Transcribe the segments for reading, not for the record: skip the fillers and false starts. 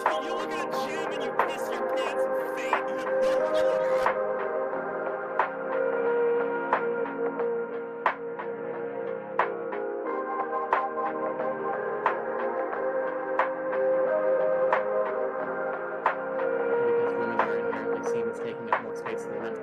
look at a gym and you piss your pants and faint. Because women are inherently seen as taking up more space than men.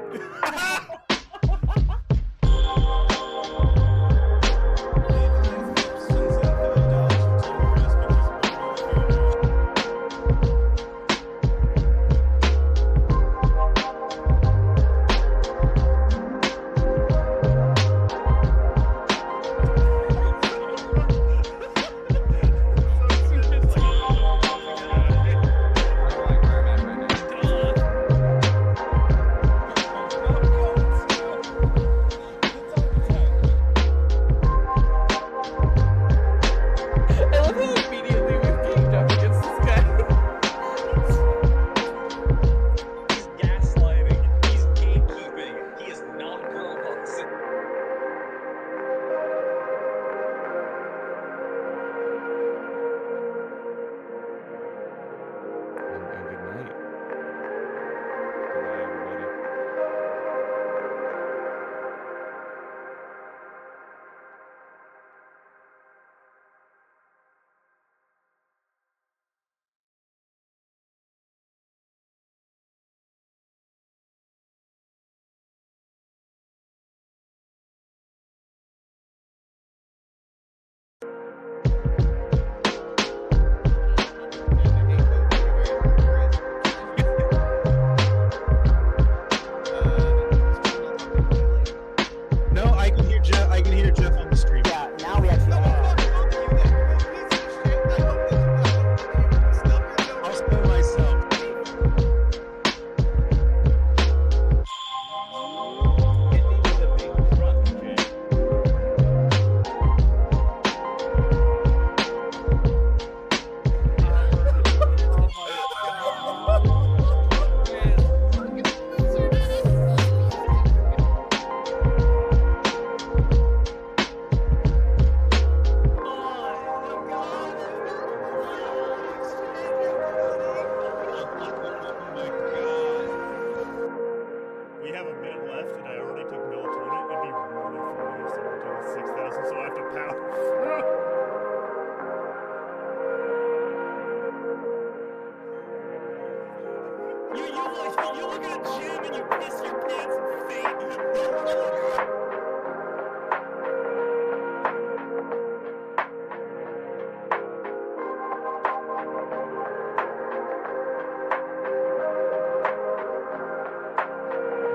You look at a gym and you piss your pants and faint.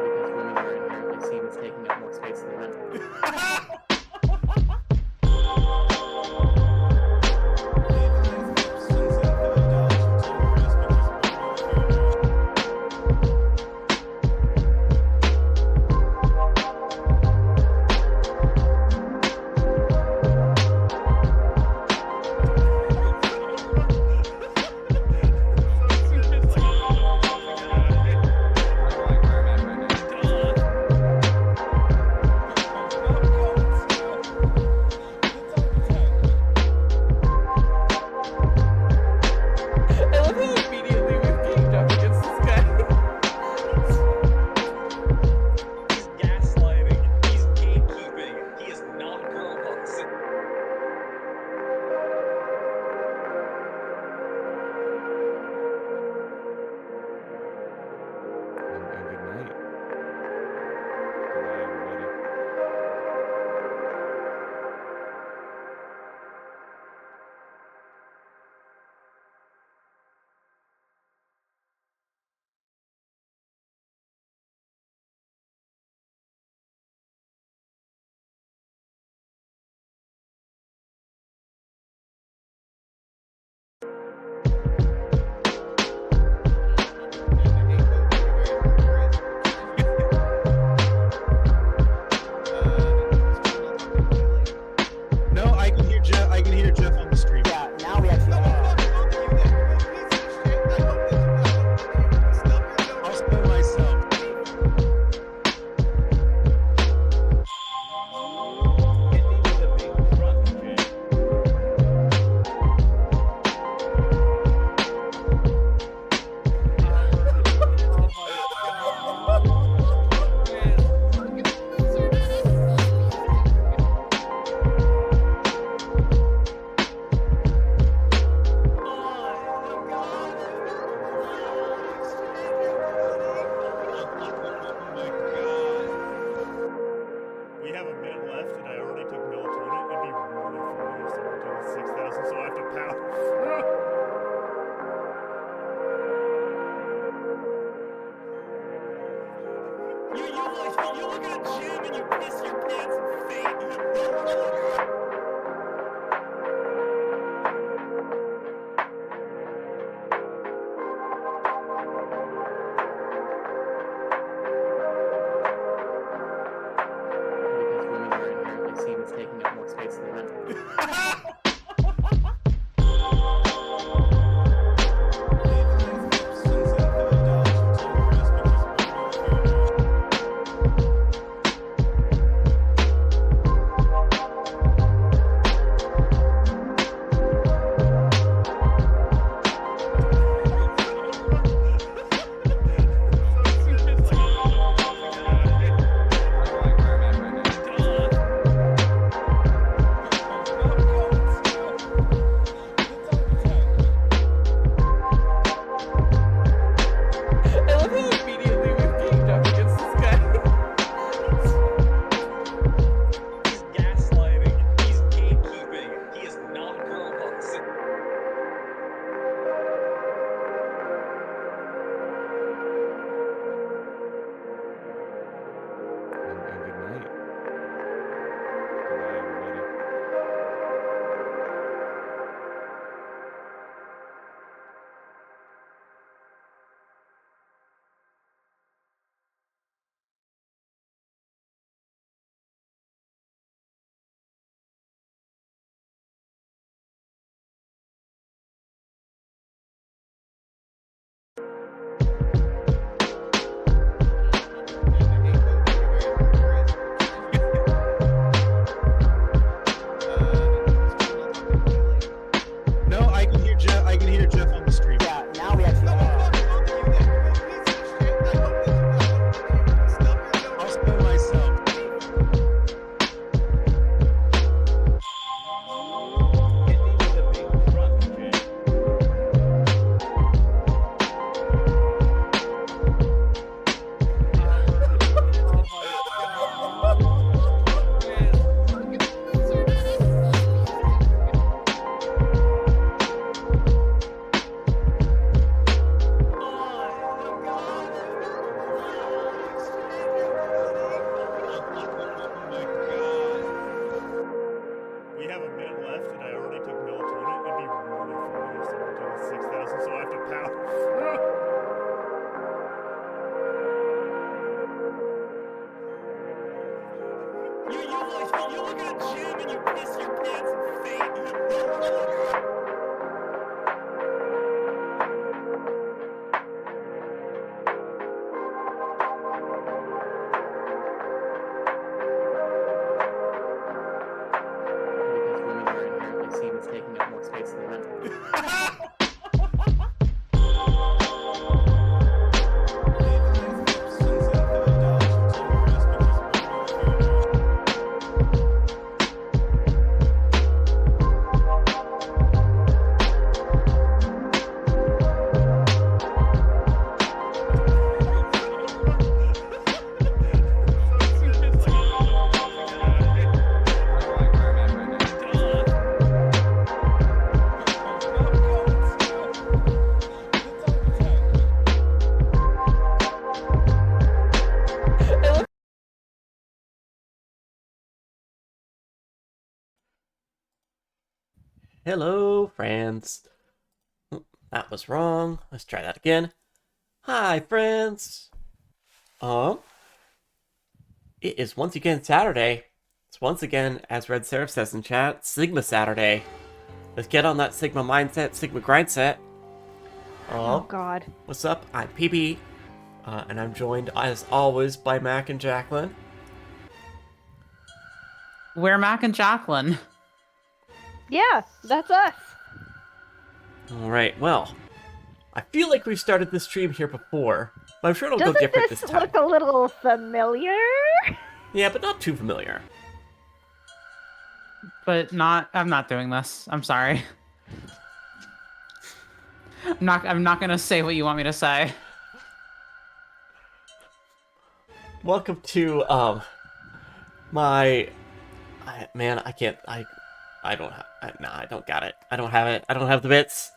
Because women are inherently seen as taking up more space than men. look at a gym and you piss your pants and faint. Because women are inherently seen as taking up more space than men. I love how immediately we've ganged up against this guy. He's gaslighting. He's gatekeeping. He is not girl bossing. And good night. Goodbye, everybody. No, I can hear Jeff. I can hear Jeff on the stream. Yeah, now we actually I'll spill myself. Hit me with a big front, Jay. We have a minute left, and I already took melatonin. It'd be really funny if someone took 6,000, so I have to pound. You look at a gym and you piss your pants and faint. Because women are inherently seen as taking up more space than men. Hello, friends. That was wrong. Let's try that again. Hi, friends. It is once again Saturday. It's once again, as Red Seraph says in chat, Sigma Saturday. Let's get on that Sigma mindset, Sigma grind set. Oh God. What's up? I'm PB, and I'm joined as always by Mac and Jacqueline. We're Mac and Jacqueline. Yeah, that's us. All right. Well, I feel like we've started this stream here before, but I'm sure it'll go Doesn't different this this time. look a little familiar? Yeah, but not too familiar. But I'm not doing this. I'm sorry. I'm not gonna say what you want me to say. Welcome to my I don't got it. I don't have it. I don't have the bits.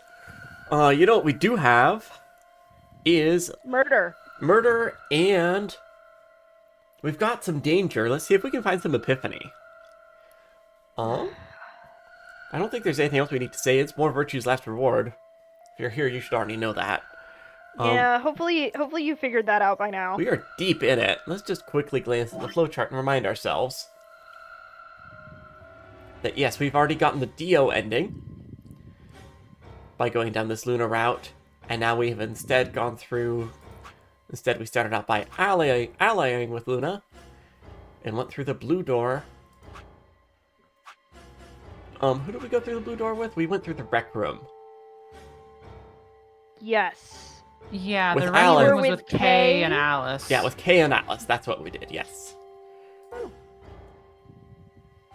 You know what we do have is Murder. murder and We've got some danger. Let's see if we can find some epiphany. I don't think there's anything else we need to say. It's more virtues, less reward. If you're here, you should already know that. Yeah, hopefully you figured that out by now. We are deep in it. Let's just quickly glance at the flowchart and remind ourselves that yes, we've already gotten the Dio ending by going down this Luna route, and now we have instead gone through. Instead, we started out by allying with Luna and went through the blue door. Who did we go through the blue door with? We went through the rec room. Yes. Yeah, With the running Alice. room was With with Kay? Kay and Alice. Yeah, with Kay and Atlas. That's what we did, yes.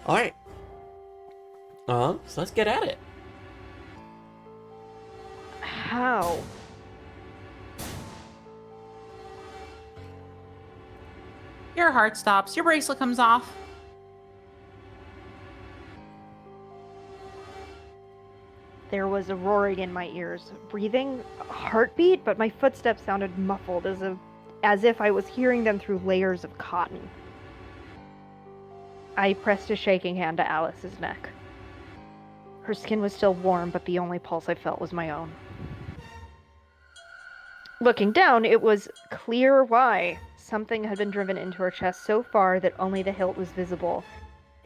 Alright. So let's get at it. How? Your heart stops. Your bracelet comes off. There was a roaring in my ears, breathing, a heartbeat, but my footsteps sounded muffled as if I was hearing them through layers of cotton. I pressed a shaking hand to Alice's neck. Her skin was still warm, but the only pulse I felt was my own. Looking down, it was clear why. Something had been driven into her chest so far that only the hilt was visible,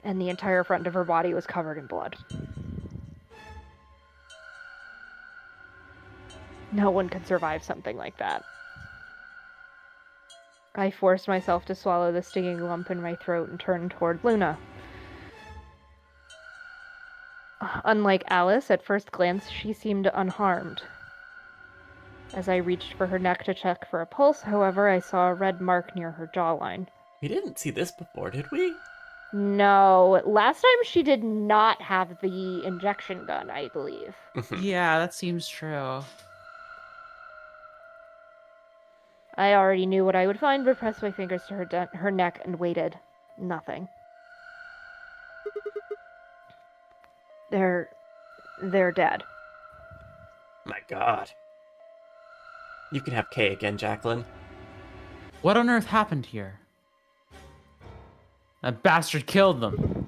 and the entire front of her body was covered in blood. No one could survive something like that. I forced myself to swallow the stinging lump in my throat and turned toward Luna. Unlike Alice, at first glance, she seemed unharmed. As I reached for her neck to check for a pulse, however, I saw a red mark near her jawline. We didn't see this before, did we? No, last time she did not have the injection gun, I believe. Yeah, that seems true. I already knew what I would find, but pressed my fingers to her neck and waited. Nothing. They're dead. My god. You can have Kay again, Jacqueline. What on earth happened here? That bastard killed them.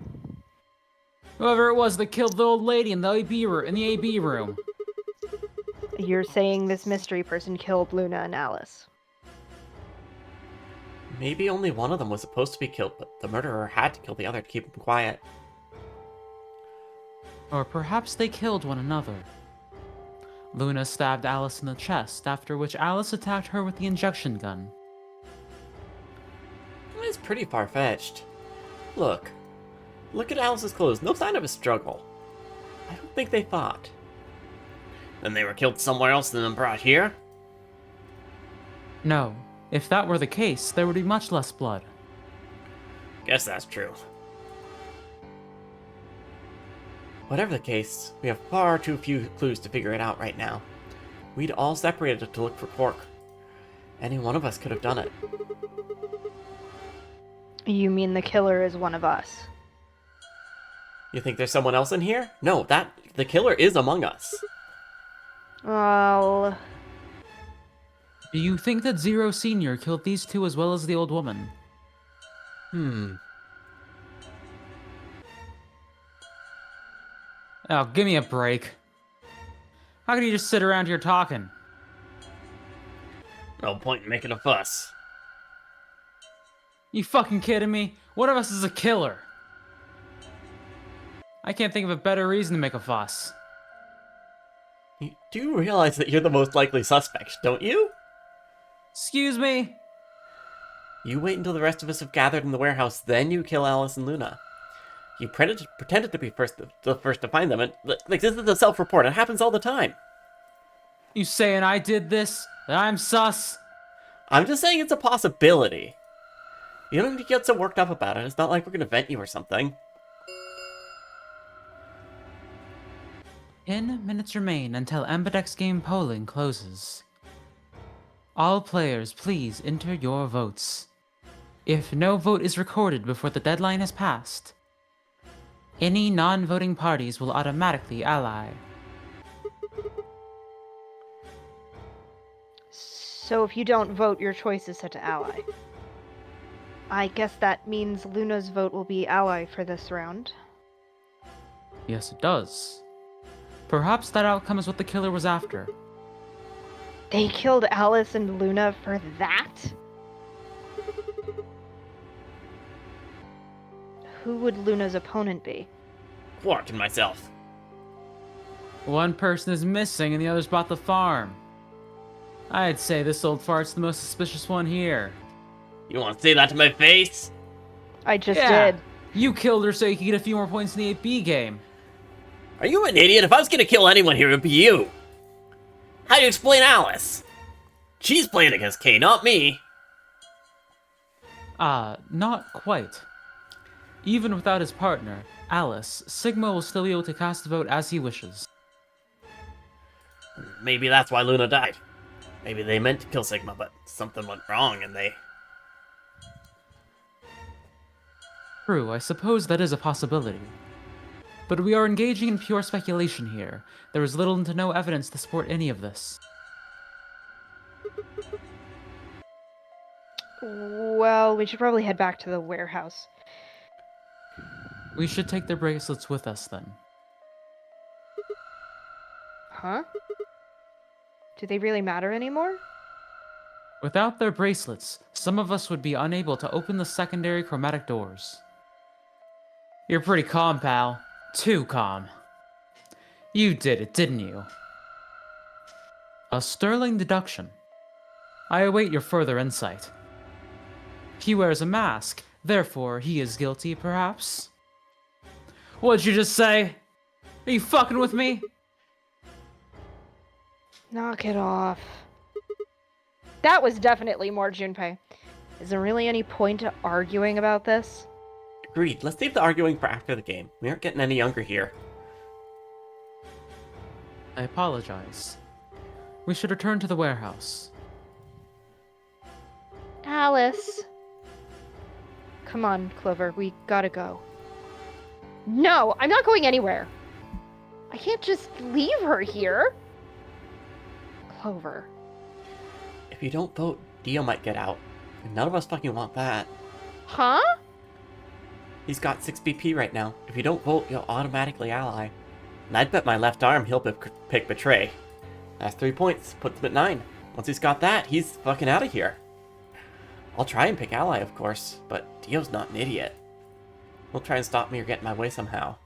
Whoever it was that killed the old lady in the AB room. You're saying this mystery person killed Luna and Alice? Maybe only one of them was supposed to be killed, but the murderer had to kill the other to keep him quiet. Or perhaps they killed one another. Luna stabbed Alice in the chest, after which Alice attacked her with the injection gun. It's pretty far-fetched. Look at Alice's clothes. No sign of a struggle. I don't think they fought. Then they were killed somewhere else and then brought here? No, if that were the case, there would be much less blood. Guess that's true. Whatever the case, we have far too few clues to figure it out right now. We'd all separated to look for Quark. Any one of us could have done it. You mean the killer is one of us? You think there's someone else in here? No, the killer is among us. Well... Do you think that Zero Senior killed these two as well as the old woman? Oh, give me a break. How can you just sit around here talking? No point in making a fuss. You fucking kidding me? One of us is a killer. I can't think of a better reason to make a fuss. You do realize that you're the most likely suspect, don't you? Excuse me? You wait until the rest of us have gathered in the warehouse, then you kill Alice and Luna. You pretended to be the first to find them, and like this is a self-report. It happens all the time. You saying I did this? That I'm sus? I'm just saying it's a possibility. You don't need to get so worked up about it. It's not like we're gonna vent you or something. 10 minutes remain until Ambidex game polling closes. All players, please enter your votes. If no vote is recorded before the deadline has passed, any non-voting parties will automatically ally. So if you don't vote, your choice is set to ally. I guess that means Luna's vote will be ally for this round. Yes, it does. Perhaps that outcome is what the killer was after. They killed Alice and Luna for that? Who would Luna's opponent be? Quark and myself. One person is missing and the others bought the farm. I'd say this old fart's the most suspicious one here. You want to say that to my face? I just Yeah, did. you killed her so you could get a few more points in the 8B game. Are you an idiot? If I was gonna kill anyone here, it would be you. How do you explain Alice? She's playing against Kay, not me. Not quite. Even without his partner, Alice, Sigma will still be able to cast a vote as he wishes. Maybe that's why Luna died. Maybe they meant to kill Sigma, but something went wrong and they... True, I suppose that is a possibility. But we are engaging in pure speculation here. There is little to no evidence to support any of this. Well, we should probably head back to the warehouse. We should take their bracelets with us then. Huh? Do they really matter anymore? Without their bracelets, some of us would be unable to open the secondary chromatic doors. You're pretty calm, pal. Too calm. You did it, didn't you? A sterling deduction. I await your further insight. He wears a mask, therefore he is guilty, perhaps? What'd you just say? Are you fucking with me? Knock it off. That was definitely more Junpei. Is there really any point to arguing about this? Agreed. Let's save the arguing for after the game. We aren't getting any younger here. I apologize. We should return to the warehouse. Alice. Come on, Clover, we gotta go. No, I'm not going anywhere. I can't just leave her here. Clover. If you don't vote, Dio might get out. And none of us fucking want that. Huh? He's got 6 BP right now. If you don't vote, you'll automatically ally. And I'd bet my left arm he'll pick Betray. That's 3 points, puts him at 9. Once he's got that, he's fucking out of here. I'll try and pick ally, of course, but Dio's not an idiot. He'll try and stop me or get in my way somehow.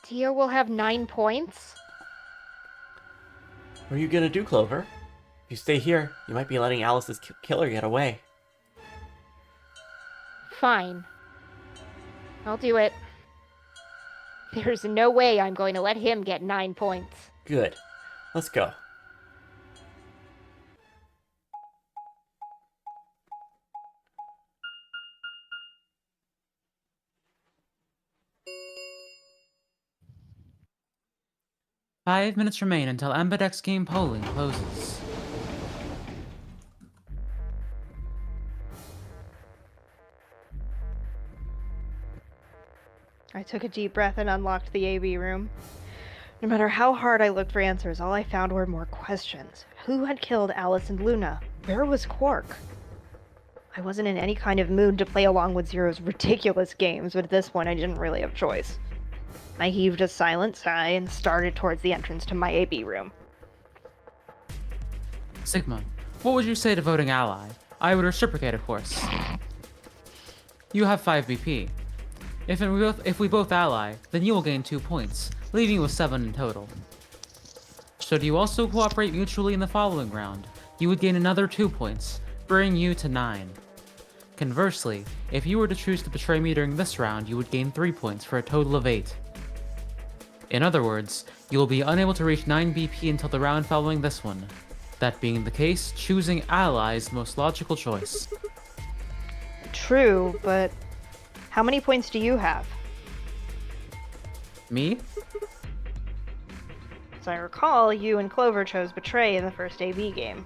Dio will have 9 points? What are you gonna do, Clover? If you stay here, you might be letting Alice's killer get away. Fine. I'll do it. There's no way I'm going to let him get 9 points. Good. Let's go. Five minutes remain until Ambidex game polling closes. I took a deep breath and unlocked the AB room. No matter how hard I looked for answers, all I found were more questions. Who had killed Alice and Luna? Where was Quark? I wasn't in any kind of mood to play along with Zero's ridiculous games, but at this point I didn't really have a choice. I heaved a silent sigh and started towards the entrance to my AB room. Sigma, what would you say to voting ally? I would reciprocate, of course. You have 5 BP. If we both ally, then you will gain 2 points, leaving you with 7 in total. Should you also cooperate mutually in the following round, you would gain another 2 points, bringing you to 9. Conversely, if you were to choose to betray me during this round, you would gain 3 points for a total of 8. In other words, you will be unable to reach 9 BP until the round following this one. That being the case, choosing ally is the most logical choice. True, but how many points do you have? Me? As I recall, you and Clover chose Betray in the first AB game.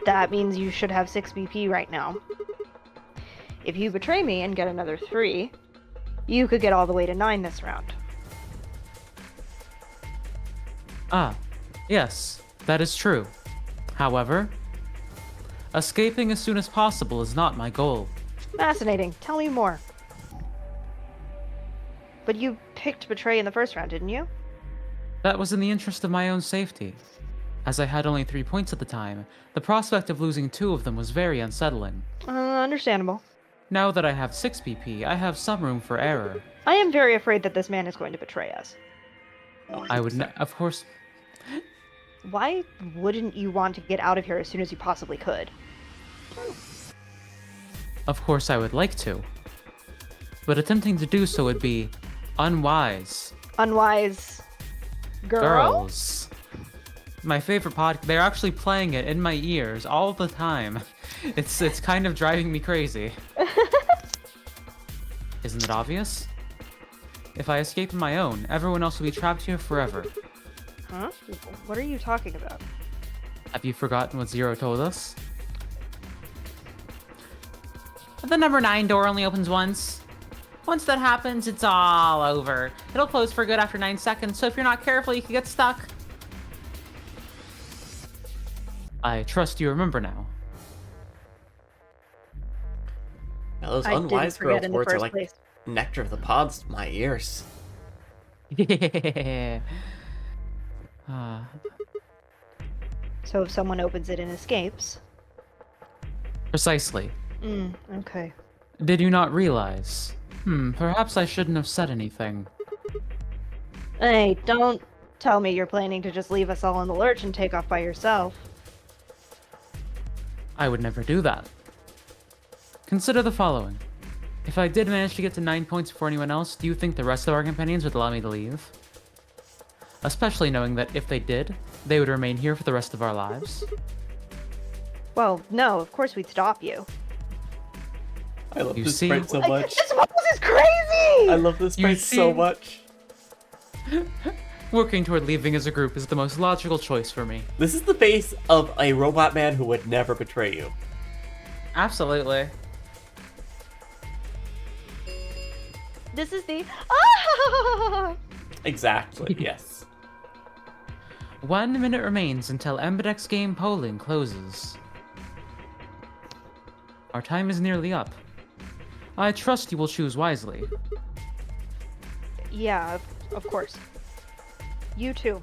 That means you should have 6 BP right now. If you betray me and get another 3, you could get all the way to 9 this round. Ah, yes, that is true. However, Escaping as soon as possible is not my goal. Fascinating. Tell me more. But you picked Betray in the first round, didn't you? That was in the interest of my own safety. As I had only 3 points at the time, the prospect of losing 2 of them was very unsettling. Understandable. Now that I have 6 BP, I have some room for error. I am very afraid that this man is going to betray us. I would, of course. Why wouldn't you want to get out of here as soon as you possibly could? Of course, I would like to. But attempting to do so would be unwise. Unwise girls? My favorite they're actually playing it in my ears all the time. It's kind of driving me crazy. Isn't it obvious? If I escape on my own, everyone else will be trapped here forever. Huh? What are you talking about? Have you forgotten what Zero told us? The number 9 door only opens once. Once that happens, it's all over. It'll close for good after 9 seconds, so if you're not careful, you can get stuck. I trust you remember now. Now, those I didn't Unwise forget Girls in the words are first like place. nectar of the pods to my ears. Yeah. So if someone opens it and escapes... Precisely. Okay. Did you not realize? Perhaps I shouldn't have said anything. Hey, don't tell me you're planning to just leave us all in the lurch and take off by yourself. I would never do that. Consider the following. If I did manage to get to 9 points before anyone else, do you think the rest of our companions would allow me to leave? Especially knowing that if they did, they would remain here for the rest of our lives. Well, no, of course we'd stop you. I love You this see? sprite so much. This boss is crazy! I love this You sprite so see? much. Working toward leaving as a group is the most logical choice for me. This is the face of a robot man who would never betray you. Absolutely. This is the... Ah! Exactly, yes. 1 minute remains until Embedex game polling closes. Our time is nearly up. I trust you will choose wisely. Yeah, of course. You too.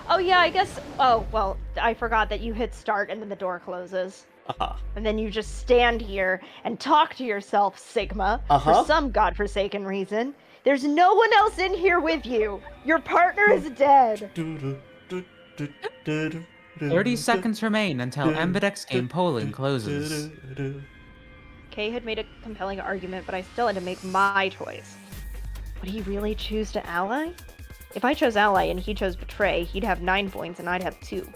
Oh yeah, I guess... Oh, well, I forgot that you hit start and then the door closes. Uh-huh. And then you just stand here and talk to yourself, Sigma, Uh-huh. for some godforsaken reason. There's no one else in here with you. Your partner is dead. 30 seconds remain until Embedex game polling closes. Kay had made a compelling argument, but I still had to make my choice. Would he really choose to ally? If I chose ally and he chose betray, he'd have 9 points and I'd have 2.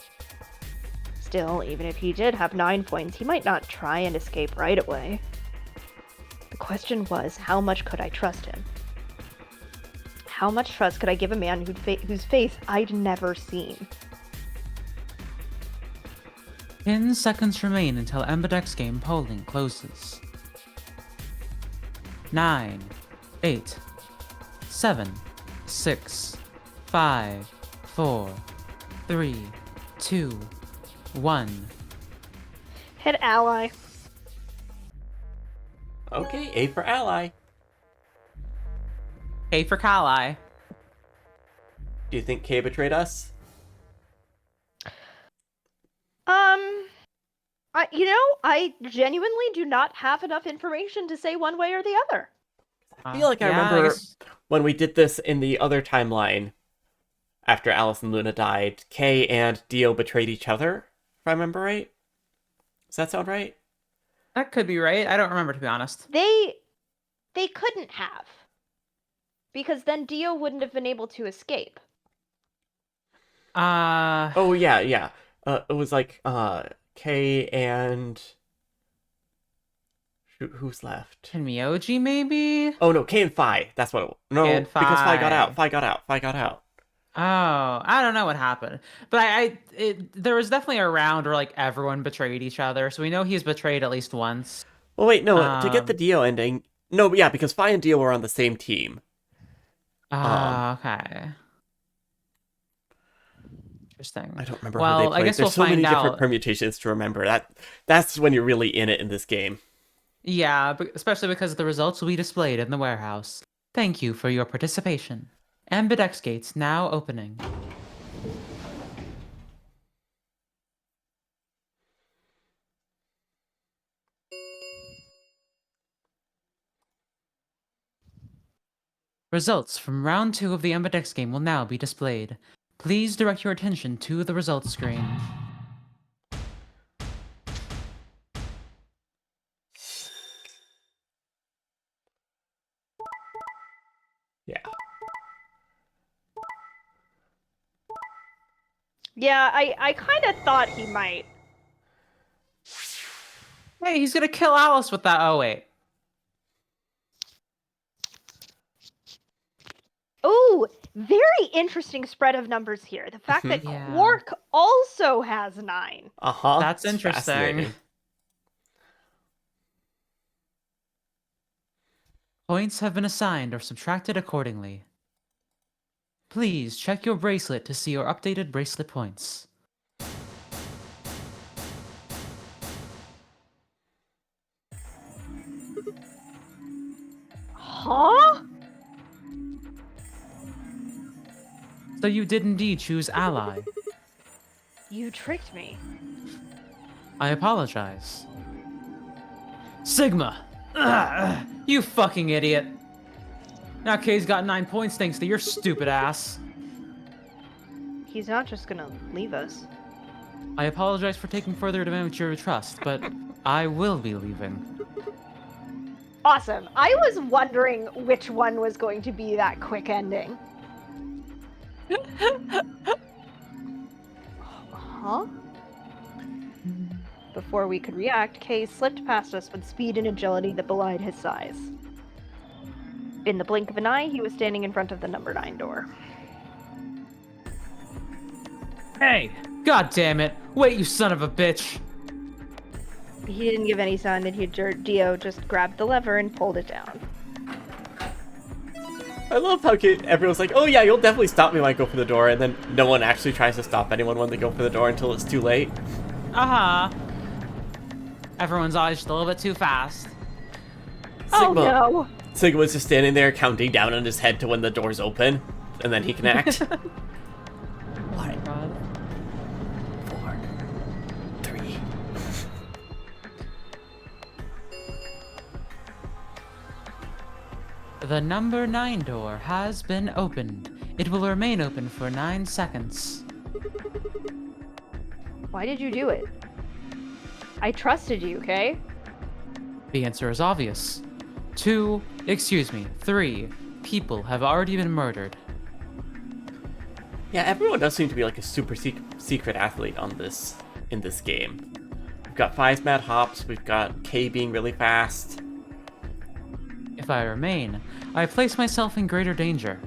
Still, even if he did have 9 points, he might not try and escape right away. The question was, how much could I trust him? How much trust could I give a man whose face I'd never seen? 10 seconds remain until Embedex game polling closes. 9, 8, 7, 6, 5, 4, 3, 2, 1. Hit ally. Okay, A for ally. A for Kali. Do you think Kay betrayed us? I genuinely do not have enough information to say one way or the other. I feel like I remember when we did this in the other timeline, after Alice and Luna died, Kay and Dio betrayed each other, if I remember right. Does that sound right? That could be right. I don't remember, to be honest. They couldn't have. Because then Dio wouldn't have been able to escape. Oh, yeah. It was like, Kay and... Shoot, who's left? And Miyoji, maybe? Oh, no, Kay and Phi. That's what it was. No, Kay and because Phi got Phi. out. Phi got out. Oh, I don't know what happened. But there was definitely a round where, like, everyone betrayed each other. So we know he's betrayed at least once. Well, wait, no, to get the Dio ending, No, but yeah, because Fi and Dio were on the same team. Okay. Interesting. I don't remember who they Well, I played. guess we'll There's so many find different out. permutations to remember. That's when you're really in it in this game. Yeah, especially because the results will be displayed in the warehouse. Thank you for your participation. Ambidex gates now opening. Results from round 2 of the Ambidex game will now be displayed. Please direct your attention to the results screen. Yeah. Yeah, I kind of thought he might. Hey, he's gonna kill Alice with that. Oh, wait. Ooh, very interesting spread of numbers here. The fact that Yeah. Quark also has 9. Uh-huh. That's It's interesting. fascinating. Points have been assigned or subtracted accordingly. Please check your bracelet to see your updated bracelet points. Huh? So you did indeed choose ally. You tricked me. I apologize. Sigma! Ugh, you fucking idiot. Now Kay's got 9 points thanks to your stupid ass. He's not just gonna leave us. I apologize for taking further advantage of your trust, but I will be leaving. Awesome. I was wondering which one was going to be that quick ending. Huh? Before we could react, Kay slipped past us with speed and agility that belied his size. In the blink of an eye, he was standing in front of the number 9 door. Hey! God damn it! Wait, you son of a bitch! He didn't give any sign that he'd jerked. Dio just grabbed the lever and pulled it down. I love how everyone's like, oh yeah, you'll definitely stop me when I go for the door, and then no one actually tries to stop anyone when they go for the door until it's too late. Uh-huh. Everyone's always just a little bit too fast. Oh no! Sigma's just standing there counting down on his head to when the doors open, and then he can act. What? God. 4, 3. The number 9 door has been opened. It will remain open for 9 seconds. Why did you do it? I trusted you, okay? The answer is obvious. 3 people have already been murdered. Yeah, everyone does seem to be like a super secret athlete in this game. We've got 5 mad hops, we've got K being really fast. If I remain, I place myself in greater danger.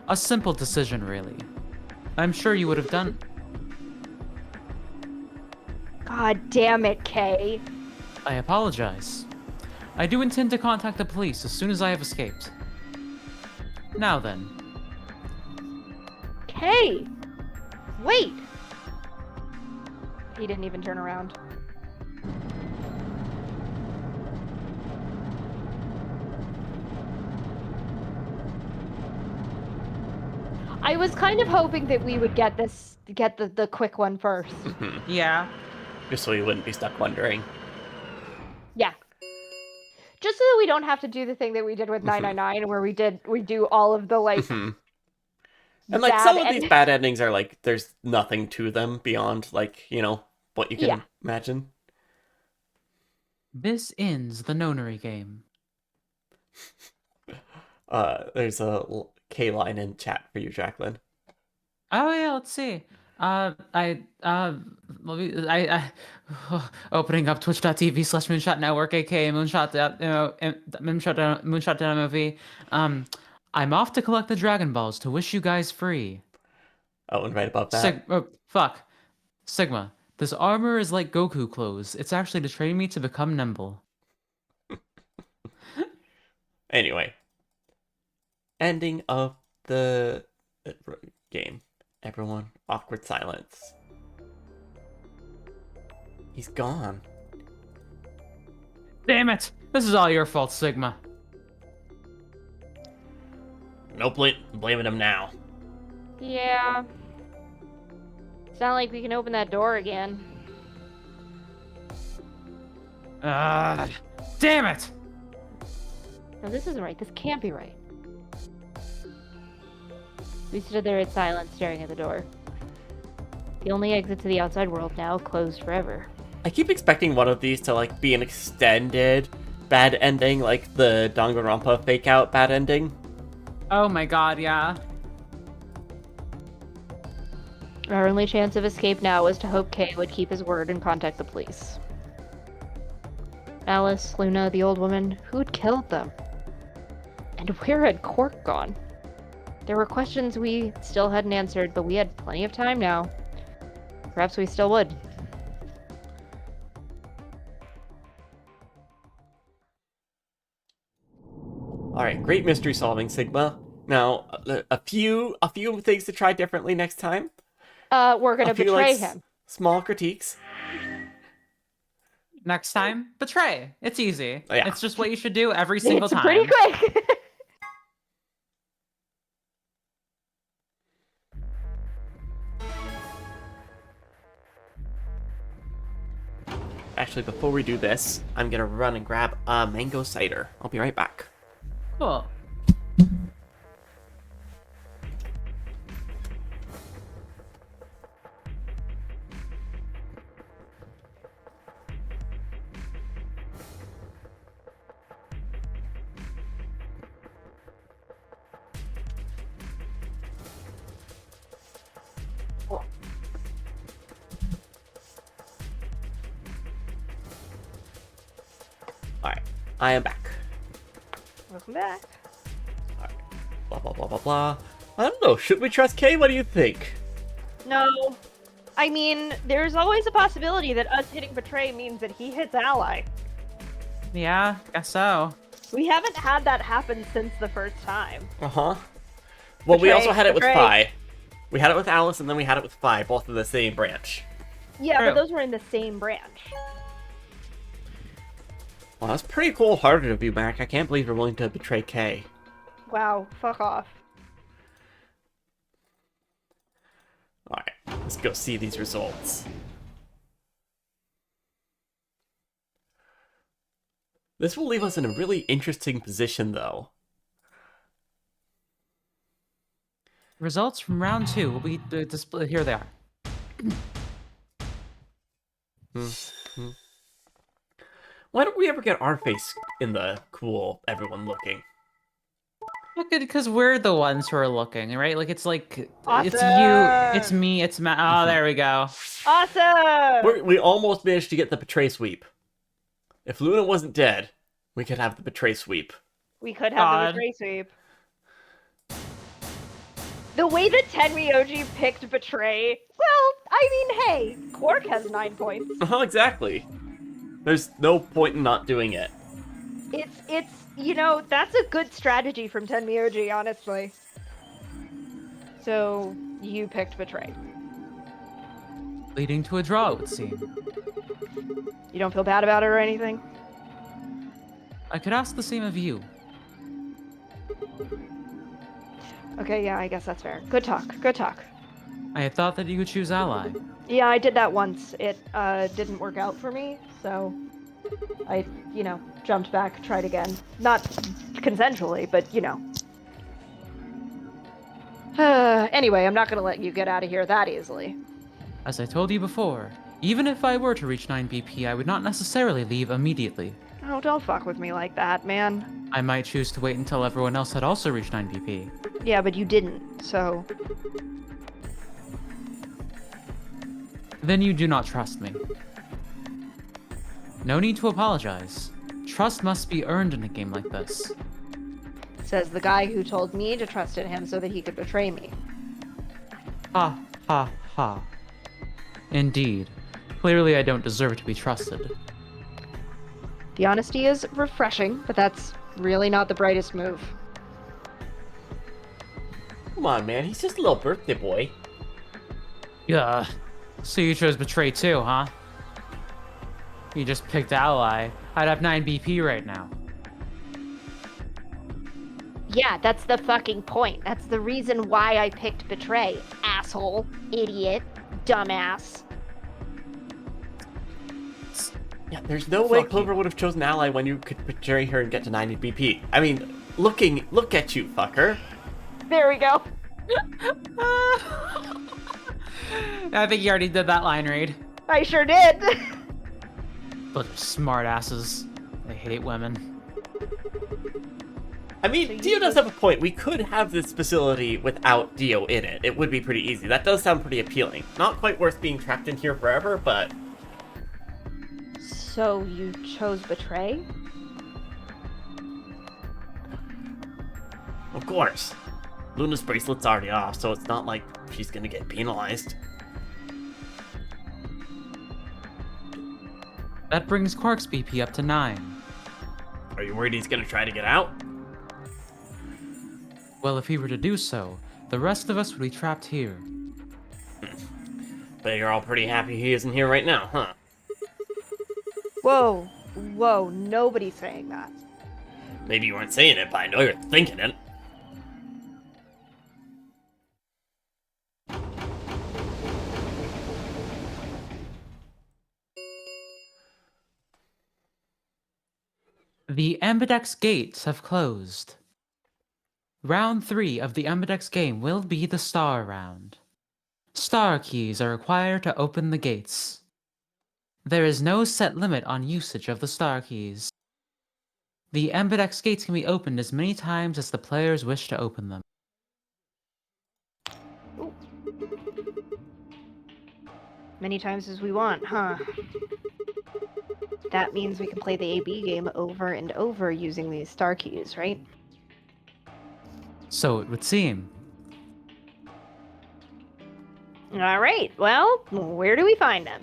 A simple decision, really. I'm sure you would have done. God damn it, Kay. I apologize. I do intend to contact the police as soon as I have escaped. Now then. Kay! Wait! He didn't even turn around. I was kind of hoping that we would get the quick one first. Yeah. Just so you wouldn't be stuck wondering. Yeah. Just so that we don't have to do the thing that we did with 999 where we do all of the like And like bad some of these endings. bad endings are like there's nothing to them beyond like, you know, what you can imagine. This ends the nonary game. There's a K line in chat for you, Jacqueline. Oh yeah, let's see. Opening up twitch.tv/Moonshot Network, aka Moonshot.mov. I'm off to collect the Dragon Balls to wish you guys free. Oh, and right above that. Sigma. This armor is like Goku clothes. It's actually to train me to become nimble. Anyway. Ending of the game. Everyone, awkward silence. He's gone. Damn it! This is all your fault, Sigma. No blaming him now. Yeah. It's not like we can open that door again. Damn it! No, this isn't right. This can't be right. We stood there in silence, staring at the door. The only exit to the outside world now closed forever. I keep expecting one of these to, like, be an extended bad ending, like the Danganronpa fake-out bad ending. Oh my god, yeah. Our only chance of escape now was to hope Kay would keep his word and contact the police. Alice, Luna, the old woman, who'd killed them? And where had Cork gone? There were questions we still hadn't answered, but we had plenty of time now. Perhaps we still would. Alright, great mystery solving, Sigma. Now, a few things to try differently next time. We're gonna A few, betray like, him. Small critiques. Next time, betray. It's easy. Yeah. It's just what you should do every single It's time. pretty quick. Actually, before we do this, I'm gonna run and grab a mango cider. I'll be right back. Cool. Alright, I am back. Welcome back. Alright, blah blah blah blah blah. I don't know, should we trust Kay? What do you think? No. I mean, there's always a possibility that us hitting betray means that he hits ally. Yeah, guess so. We haven't had that happen since the first time. Uh-huh. Well, we Betray, also had it with betray. Phi. We had it with Alice, and then we had it with Phi, both in the same branch. Yeah, True. but those were in the same branch. Well, that's pretty cold-hearted of you, Mac. I can't believe you're willing to betray Kay. Wow, fuck off. Alright, let's go see these results. This will leave us in a really interesting position, though. Results from round 2 will be displayed. Here they are. Why don't we ever get our face in the cool everyone looking? Look at because we're the ones who are looking, right? Like it's Awesome. it's me, it's Matt. Oh, there we go. Awesome! We almost managed to get the betray sweep. If Luna wasn't dead, we could have the betray sweep. We could have God. the betray sweep. The way that Tenryoji picked betray, well, I mean, hey, Quark has 9 points. Exactly. There's no point in not doing it. It's you know, that's a good strategy from Tenryoji, honestly. So, you picked betray. Leading to a draw, it would seem. You don't feel bad about it or anything? I could ask the same of you. Okay, yeah, I guess that's fair. Good talk, good talk. I had thought that you would choose ally. Yeah, I did that once. It didn't work out for me, so I, jumped back, tried again. Not consensually, but, Anyway, I'm not gonna let you get out of here that easily. As I told you before, even if I were to reach 9 BP, I would not necessarily leave immediately. Oh, don't fuck with me like that, man. I might choose to wait until everyone else had also reached 9 BP. Yeah, but you didn't, so... Then you do not trust me. No need to apologize. Trust must be earned in a game like this. Says the guy who told me to trust in him so that he could betray me. Ha, ha, ha. Indeed. Clearly I don't deserve to be trusted. The honesty is refreshing, but that's Really not the brightest move. Come on, man. He's just a little birthday boy. Yeah. So you chose Betray too, huh? You just picked Ally. I'd have 9 BP right now. Yeah, that's the fucking point. That's the reason why I picked Betray. Asshole. Idiot. Dumbass. Yeah, there's no way Fuck you. Clover would have chosen Ally when you could betray her and get to 90 BP. I mean, look at you, fucker. There we go. I think you already did that line read. I sure did. Bunch of smart asses. They hate women. I mean, Dio does have a point. We could have this facility without Dio in it. It would be pretty easy. That does sound pretty appealing. Not quite worth being trapped in here forever, but... So you chose Betray? Of course. Luna's bracelet's already off, so it's not like she's gonna get penalized. That brings Quark's BP up to 9. Are you worried he's gonna try to get out? Well, if he were to do so, the rest of us would be trapped here. But you're all pretty happy he isn't here right now, huh? Whoa. Whoa, nobody's saying that. Maybe you weren't saying it, but I know you're thinking it. The Ambidex gates have closed. Round 3 of the Ambidex game will be the star round. Star keys are required to open the gates. There is no set limit on usage of the star keys. The Ambidex gates can be opened as many times as the players wish to open them. Many times as we want, huh? That means we can play the AB game over and over using these star keys, right? So it would seem. Alright, well, where do we find them?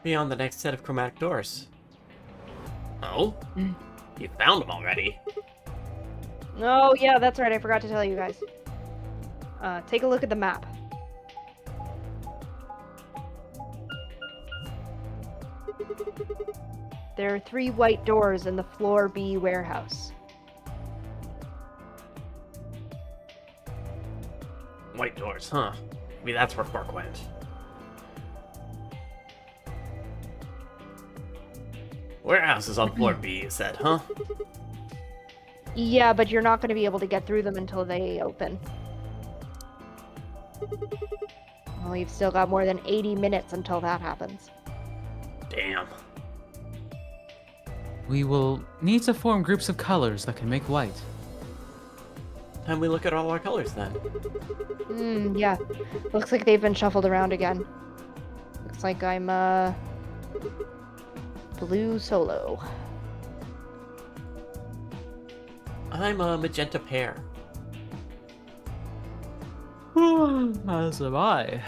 Beyond the next set of chromatic doors. Oh? You found them already. Oh, yeah, that's right, I forgot to tell you guys. Take a look at the map. There are 3 white doors in the Floor B warehouse. White doors, huh? Maybe that's where Quark went. Warehouse is on floor B, you said, huh? Yeah, but you're not going to be able to get through them until they open. Well, you've still got more than 80 minutes until that happens. Damn. We will need to form groups of colors that can make white. Time we look at all our colors then. Yeah. Looks like they've been shuffled around again. Looks like I'm, blue solo. I'm a magenta pear. As am I.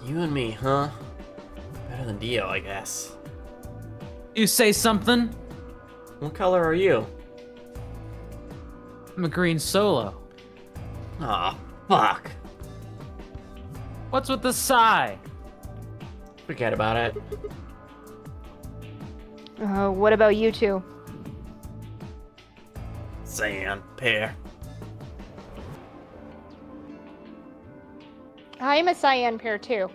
You and me, huh? Better than Dio, I guess. You say something? What color are you? I'm a green solo. Aw, fuck. What's with the sigh? Forget about it. What about you two? Cyan, pear. I'm a cyan pair too.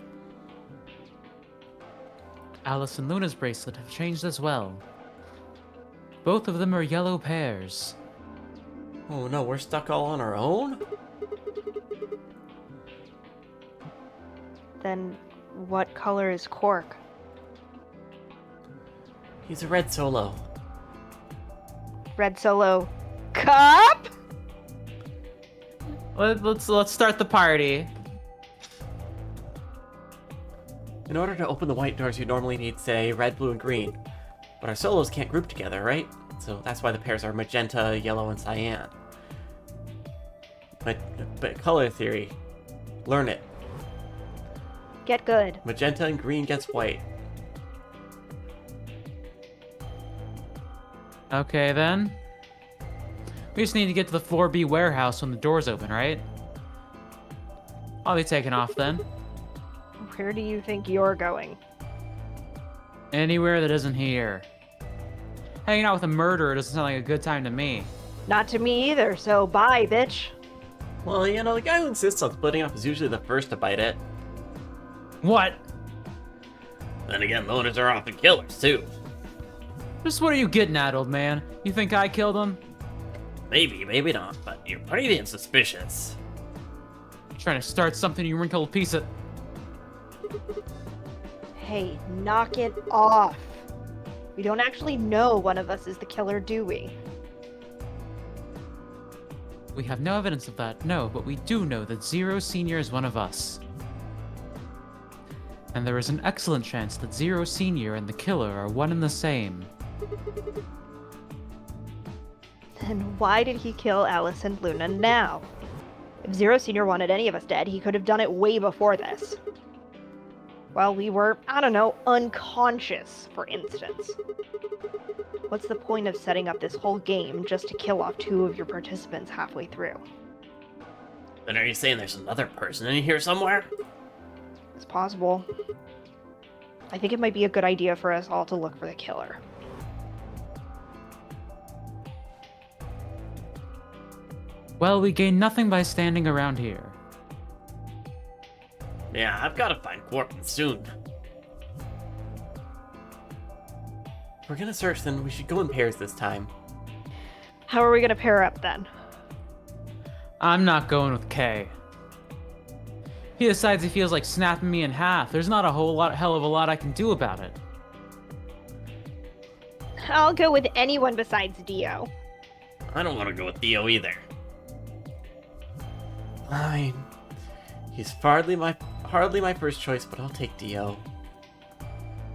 Alice and Luna's bracelet have changed as well. Both of them are yellow pairs. Oh no, we're stuck all on our own? Then what color is Quark? He's a red solo. Red solo. Cup? Let's start the party. In order to open the white doors, you normally need, say, red, blue, and green. But our solos can't group together, right? So that's why the pairs are magenta, yellow, and cyan. But color theory, learn it. Get good. Magenta and green gets white. Okay, then. We just need to get to the 4B warehouse when the door's open, right? I'll be taking off then. Where do you think you're going? Anywhere that isn't here. Hanging out with a murderer doesn't sound like a good time to me. Not to me either, so bye, bitch. Well, you know, the guy who insists on splitting up is usually the first to bite it. What? Then again, loners are often killers, too. Just what are you getting at, old man? You think I killed him? Maybe, maybe not, but you're pretty damn suspicious. Trying to start something, you wrinkled piece of... Hey, knock it off. We don't actually know one of us is the killer, do we? We have no evidence of that, no, but we do know that Zero Senior is one of us. And there is an excellent chance that Zero Senior and the killer are one and the same. Then why did he kill Alice and Luna now? If Zero Senior wanted any of us dead, he could have done it way before this. Well, we were, I don't know, unconscious, for instance. What's the point of setting up this whole game just to kill off 2 of your participants halfway through? Then are you saying there's another person in here somewhere? It's possible. I think it might be a good idea for us all to look for the killer. Well, we gain nothing by standing around here. Yeah, I've got to find Quark soon. If we're gonna search, then we should go in pairs this time. How are we gonna pair up then? I'm not going with Kay. He decides he feels like snapping me in half. There's not a hell of a lot I can do about it. I'll go with anyone besides Dio. I don't want to go with Theo either. Fine. He's hardly my first choice, but I'll take Dio.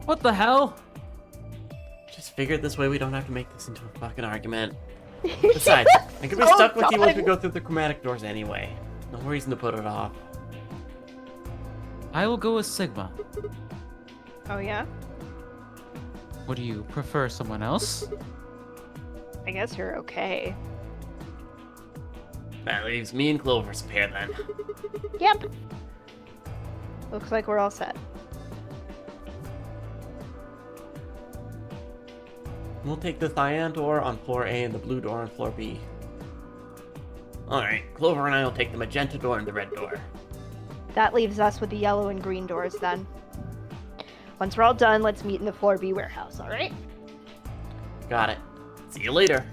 What the hell? Just figured this way we don't have to make this into a fucking argument. Besides, I could be So stuck with you once we done. go through the chromatic doors anyway. No reason to put it off. I will go with Sigma. Oh yeah? Would you prefer someone else? I guess you're okay. That leaves me and Clover's pair then. Yep. Looks like we're all set. We'll take the cyan door on floor A and the blue door on floor B. Alright, Clover and I will take the magenta door and the red door. That leaves us with the yellow and green doors then. Once we're all done, let's meet in the floor B warehouse, alright? Got it. See you later.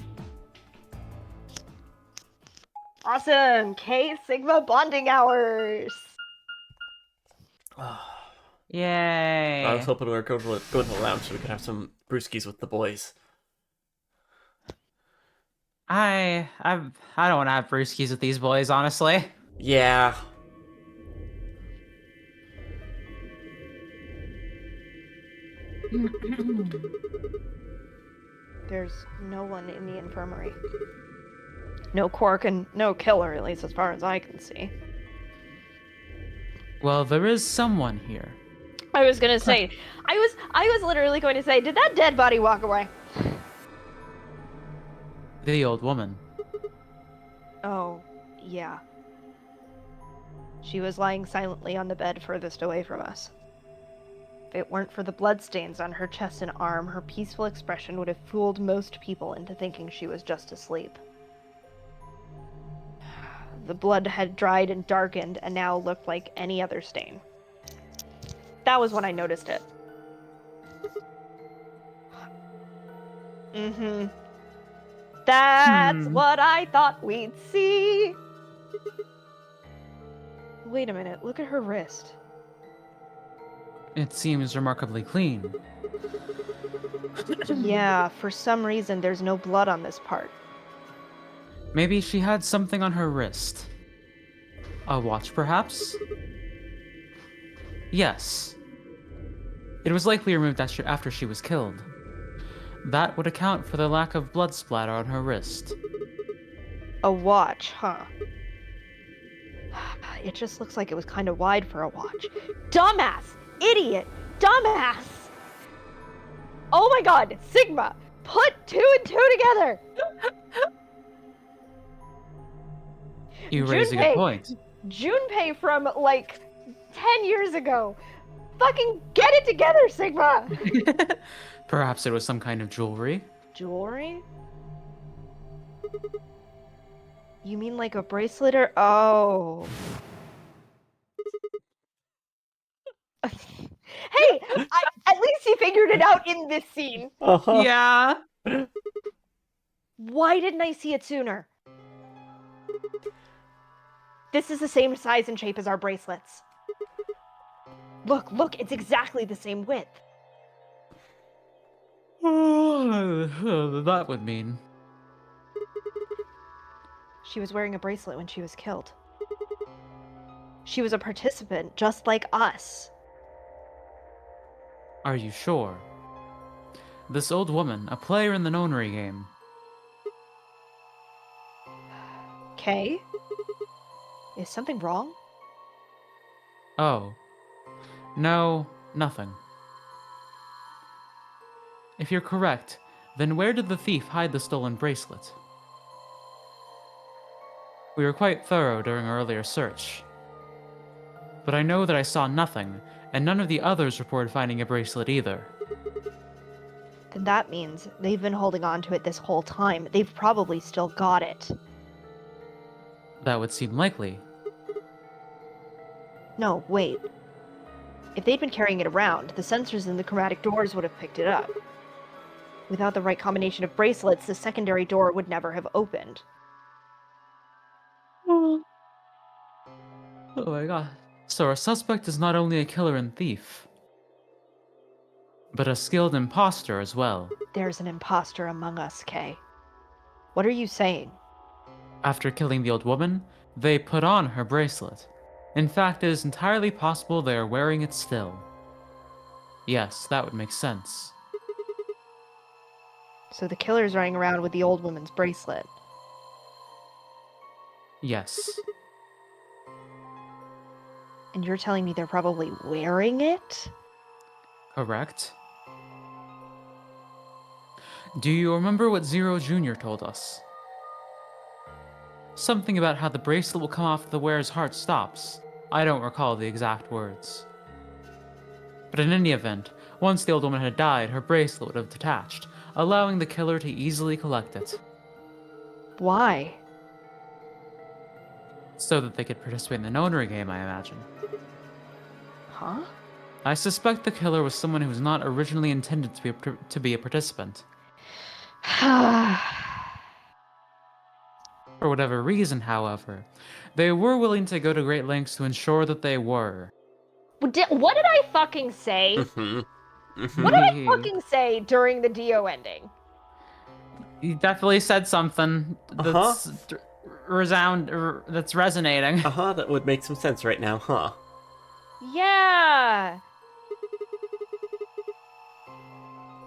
Awesome! K Sigma bonding hours! Yay! I was hoping we were going to the lounge so we could have some brewskis with the boys. I don't want to have brewskis with these boys, honestly. Yeah. There's no one in the infirmary. No Quark and no killer, at least as far as I can see. Well, there is someone here. I was gonna say, I was literally going to say, did that dead body walk away? The old woman. Oh, yeah. She was lying silently on the bed furthest away from us. If it weren't for the bloodstains on her chest and arm, her peaceful expression would have fooled most people into thinking she was just asleep. The blood had dried and darkened and now looked like any other stain. That was when I noticed it. Mm-hmm. That's what I thought we'd see. Wait a minute, look at her wrist. It seems remarkably clean. Yeah, for some reason there's no blood on this part. Maybe she had something on her wrist. A watch, perhaps? Yes. It was likely removed after she was killed. That would account for the lack of blood splatter on her wrist. A watch, huh? It just looks like it was kind of wide for a watch. Dumbass! Idiot! Dumbass! Oh my god, Sigma! Put two and two together! You raise a good point. Junpei from, like, 10 years ago. Fucking get it together, Sigma! Perhaps it was some kind of jewelry. Jewelry? You mean like a bracelet or... Oh. Hey! At least he figured it out in this scene. Uh-huh. Yeah. Why didn't I see it sooner? This is the same size and shape as our bracelets. Look, it's exactly the same width. That would mean. She was wearing a bracelet when she was killed. She was a participant, just like us. Are you sure? This old woman, a player in the nonary game. Kay? Is something wrong? Oh. No, nothing. If you're correct, then where did the thief hide the stolen bracelet? We were quite thorough during our earlier search. But I know that I saw nothing, and none of the others reported finding a bracelet either. Then that means they've been holding on to it this whole time. They've probably still got it. That would seem likely. No, wait. If they'd been carrying it around, the sensors in the chromatic doors would have picked it up. Without the right combination of bracelets, the secondary door would never have opened. Oh my god. So our suspect is not only a killer and thief, but a skilled imposter as well. There's an imposter among us, Kay. What are you saying? After killing the old woman, they put on her bracelet. In fact, it is entirely possible they are wearing it still. Yes, that would make sense. So the killer's running around with the old woman's bracelet. Yes. And you're telling me they're probably wearing it? Correct. Do you remember what Zero Jr. told us? Something about how the bracelet will come off if the wearer's heart stops. I don't recall the exact words. But in any event, once the old woman had died, her bracelet would have detached, allowing the killer to easily collect it, Why? so that they could participate in the nonary game, I imagine. Huh? I suspect the killer was someone who was not originally intended to be a participant. For whatever reason, however, they were willing to go to great lengths to ensure that they were. What did I fucking say? What did I fucking say during the Dio ending? You definitely said something that's that's resonating. Uh-huh, that would make some sense right now, huh? Yeah!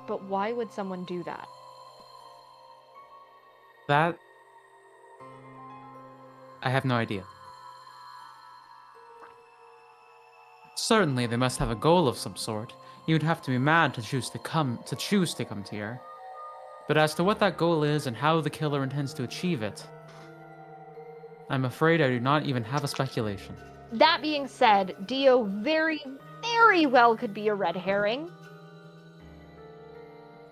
But why would someone do that? That... I have no idea. Certainly, they must have a goal of some sort. You'd have to be mad to choose to come here. But as to what that goal is and how the killer intends to achieve it, I'm afraid I do not even have a speculation. That being said, Dio very, very well could be a red herring.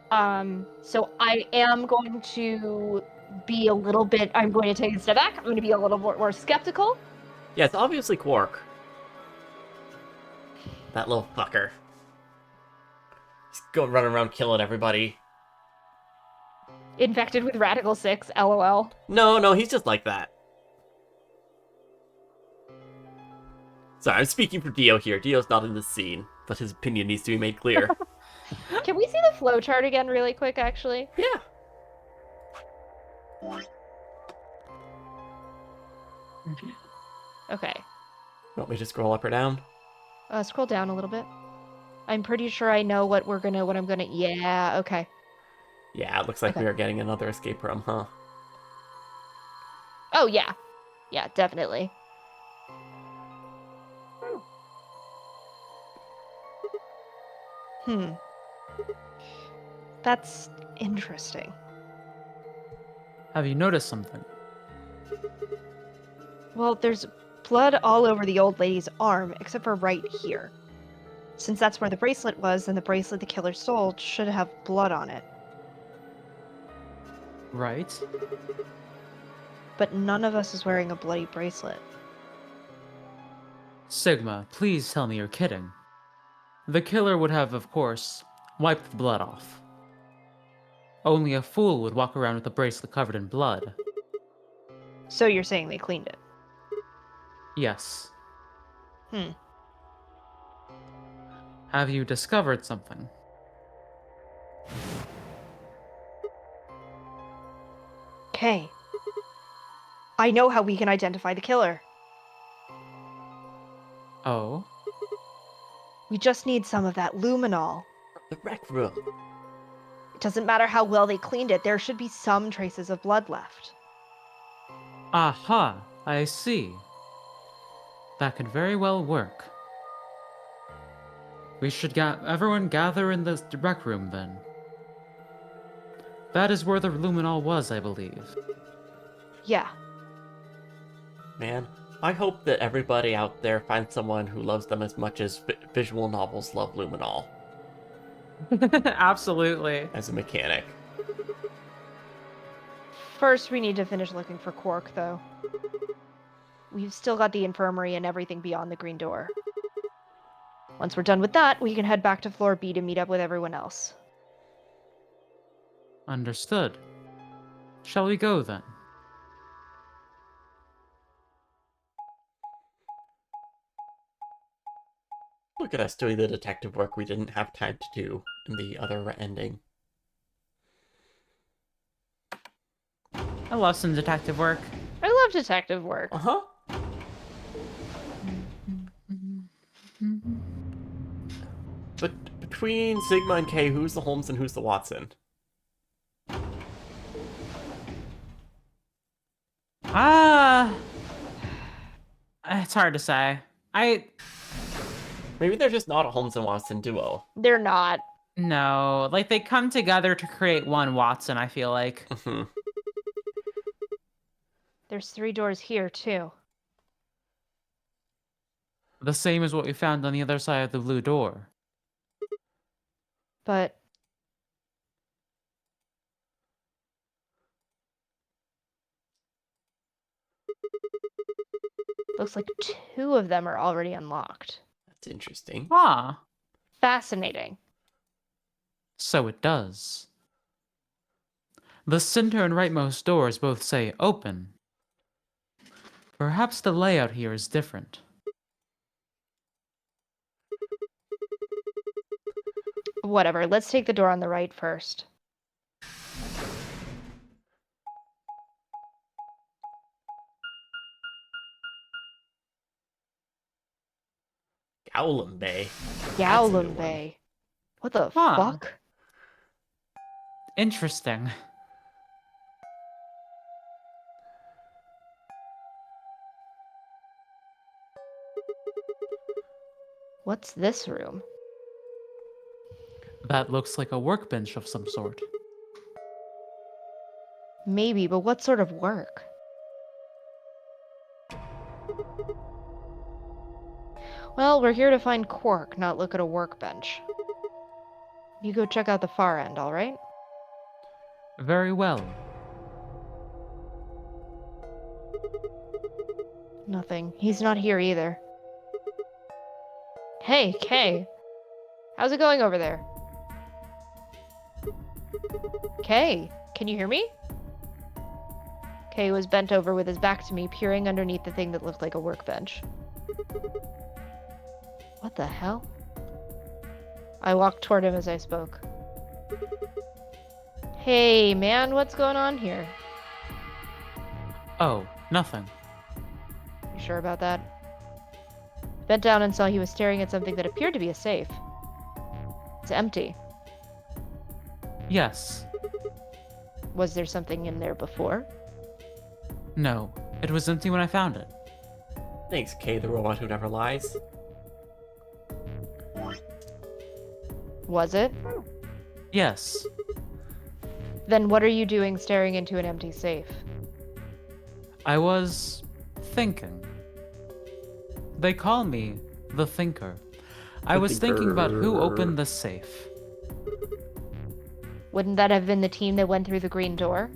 So I am going to be a little bit, I'm going to take a step back. I'm going to be a little more skeptical. Yeah, it's obviously Quark. That little fucker. He's going running around killing everybody. Infected with Radical 6, lol. No, he's just like that. Sorry, I'm speaking for Dio here. Dio's not in this scene, but his opinion needs to be made clear. Can we see the flowchart again really quick, actually? Yeah. Okay. Want me to scroll up or down? Scroll down a little bit. I'm pretty sure I know what I'm gonna... Yeah, okay. Yeah, it looks like Okay. we are getting another escape room, huh? Oh, yeah. Yeah, definitely. That's Interesting. Have you noticed something? Well, there's blood all over the old lady's arm, except for right here. Since that's where the bracelet was, then the bracelet the killer stole should have blood on it. Right? But none of us is wearing a bloody bracelet. Sigma, please tell me you're kidding. The killer would have, of course, wiped the blood off. Only a fool would walk around with a bracelet covered in blood. So you're saying they cleaned it? Yes. Hmm. Have you discovered something? Okay. I know how we can identify the killer. Oh? We just need some of that luminol. The rec room. It doesn't matter how well they cleaned it, there should be some traces of blood left. Aha, I see. That could very well work. We should everyone gather in the rec room then. That is where the luminol was, I believe. Yeah. Man, I hope that everybody out there finds someone who loves them as much as visual novels love luminol Absolutely. as a mechanic. First, we need to finish looking for Quark, though. We've still got the infirmary and everything beyond the green door. Once we're done with that, we can head back to floor B to meet up with everyone else. Understood. Shall we go then? Look at us doing the detective work we didn't have time to do in the other ending. I love some detective work. I love detective work. Uh-huh. But between Sigma and K, who's the Holmes and who's the Watson? It's hard to say. Maybe they're just not a Holmes and Watson duo. They're not. No, like they come together to create one Watson, I feel like. There's 3 doors here, too. The same as what we found on the other side of the blue door. But looks like 2 of them are already unlocked. That's interesting. Ah, Fascinating. so it does. The center and rightmost doors both say open. Perhaps the layout here is different. Whatever, let's take the door on the right first. Gowlum Bay. That's a new Gowlum one. Bay. What the Huh. fuck? Interesting. What's this room? That looks like a workbench of some sort. Maybe, but what sort of work? Well, we're here to find Quark, not look at a workbench. You go check out the far end, alright? Very well. Nothing. He's not here either. Hey, Kay. How's it going over there? Kay, can you hear me? Kay was bent over with his back to me, peering underneath the thing that looked like a workbench. What the hell? I walked toward him as I spoke. Hey, man, what's going on here? Oh, nothing. You sure about that? Bent down and saw he was staring at something that appeared to be a safe. It's empty. Yes. Was there something in there before? No. It was empty when I found it. Thanks, K, the robot who never lies. Was it? Yes. Then what are you doing staring into an empty safe? I was thinking. They call me the Thinker. I was thinking about who opened the safe. Wouldn't that have been the team that went through the green door?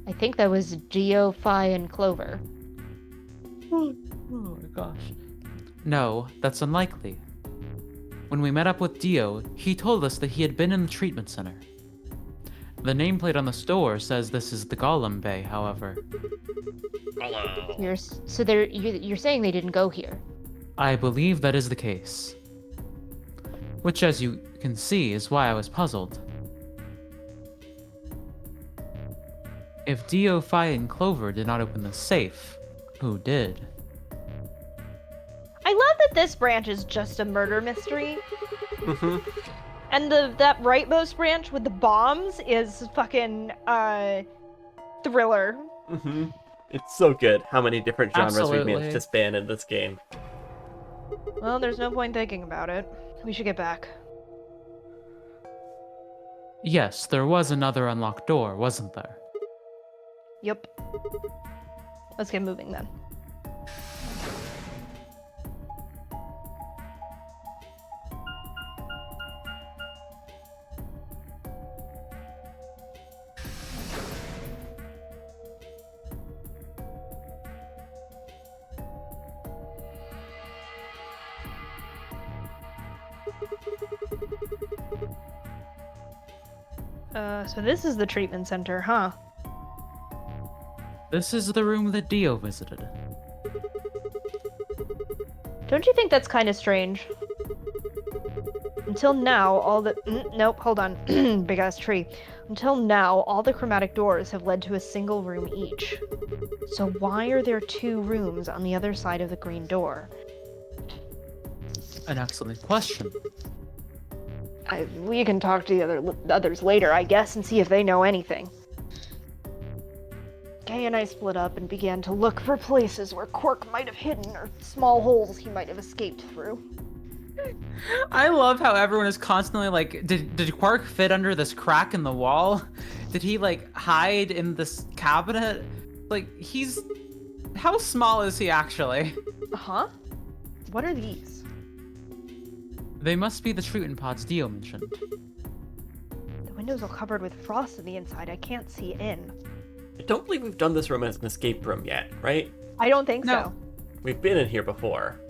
I think that was Geo, Phi, and Clover. Oh my gosh. No, that's unlikely. When we met up with Dio, he told us that he had been in the treatment center. The nameplate on the store says this is the Golem Bay, however. Hello. You're saying they didn't go here. I believe that is the case. Which, as you can see, is why I was puzzled. If Dio, Phi, and Clover did not open the safe, who did? I love that this branch is just a murder mystery. Mm-hmm. And that rightmost branch with the bombs is fucking thriller. Mm-hmm. It's so good how many different genres we've Absolutely. managed to span in this game. Well, there's no point thinking about it. We should get back. Yes, there was another unlocked door, wasn't there? Yep. Let's get moving then. So this is the treatment center, huh? This is the room that Dio visited. Don't you think that's kind of strange? Until now, all the... nope, hold on. Big ass tree. Until now, all the chromatic doors have led to a single room each. So why are there two rooms on the other side of the green door? An excellent question. We can talk to the others later, I guess, and see if they know anything. Kay and I split up and began to look for places where Quark might have hidden or small holes he might have escaped through. I love how everyone is constantly like, did Quark fit under this crack in the wall? Did he like hide in this cabinet? Like, how small is he actually? Huh? What are these? They must be the treatment pods Dio mentioned. The windows are covered with frost on the inside. I can't see in. I don't believe we've done this room as an escape room yet, right? I don't think No. so. We've been in here before.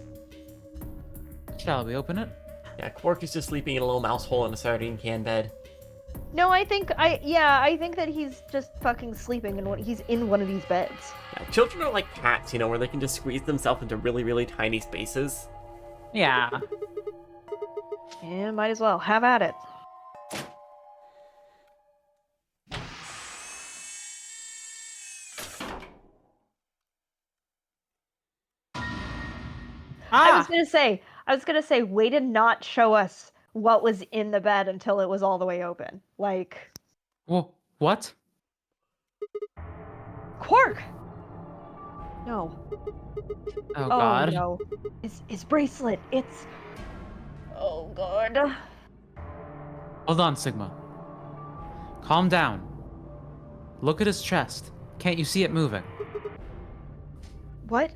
Shall we open it? Yeah, Quark is just sleeping in a little mouse hole in a sardine can bed. No, I think that he's just fucking sleeping and he's in one of these beds. Yeah, children are like cats, where they can just squeeze themselves into really, really tiny spaces. Yeah. Yeah, might as well. Have at it. I was gonna say, way to not show us what was in the bed until it was all the way open. Like, Well, what? Quark! No. Oh god. no. His bracelet. It's... Oh god. Hold on, Sigma. Calm down. Look at his chest. Can't you see it moving? What?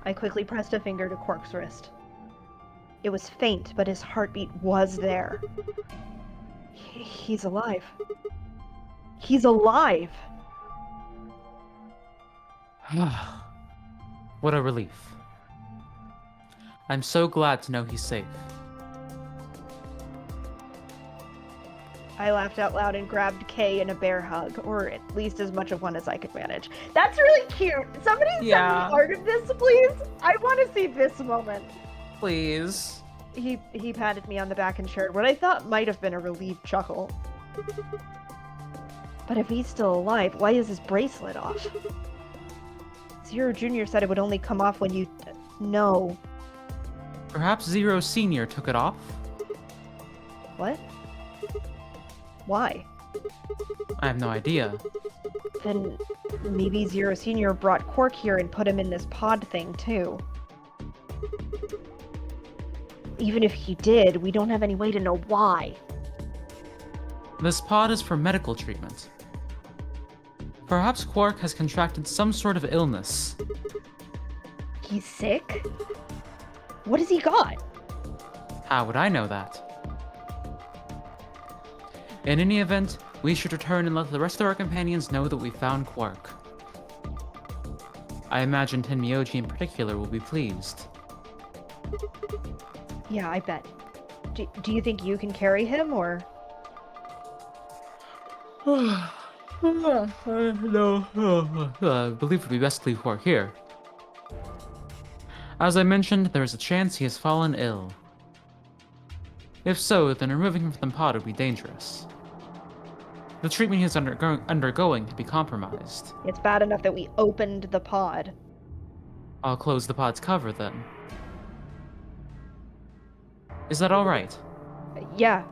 I quickly pressed a finger to Quark's wrist. It was faint, but his heartbeat was there. He's alive. He's alive! What a relief. I'm so glad to know he's safe. I laughed out loud and grabbed Kay in a bear hug, or at least as much of one as I could manage. That's really cute! Somebody send me art of this, please! I want to see this moment. Please. He patted me on the back and shared what I thought might have been a relieved chuckle. But if he's still alive, why is his bracelet off? Zero Jr. said it would only come off when you... No. Perhaps Zero Senior took it off? What? Why? I have no idea. Then maybe Zero Senior brought Quark here and put him in this pod thing too. Even if he did, we don't have any way to know why. This pod is for medical treatment. Perhaps Quark has contracted some sort of illness. He's sick? What has he got? How would I know that? In any event, we should return and let the rest of our companions know that we found Quark. I imagine Tenmyoji in particular will be pleased. Yeah, I bet. Do you think you can carry him, or...? No, I believe it would be best to leave Quark here. As I mentioned, there is a chance he has fallen ill. If so, then removing him from the pod would be dangerous. The treatment he is undergoing could be compromised. It's bad enough that we opened the pod. I'll close the pod's cover then. Is that alright? Yeah.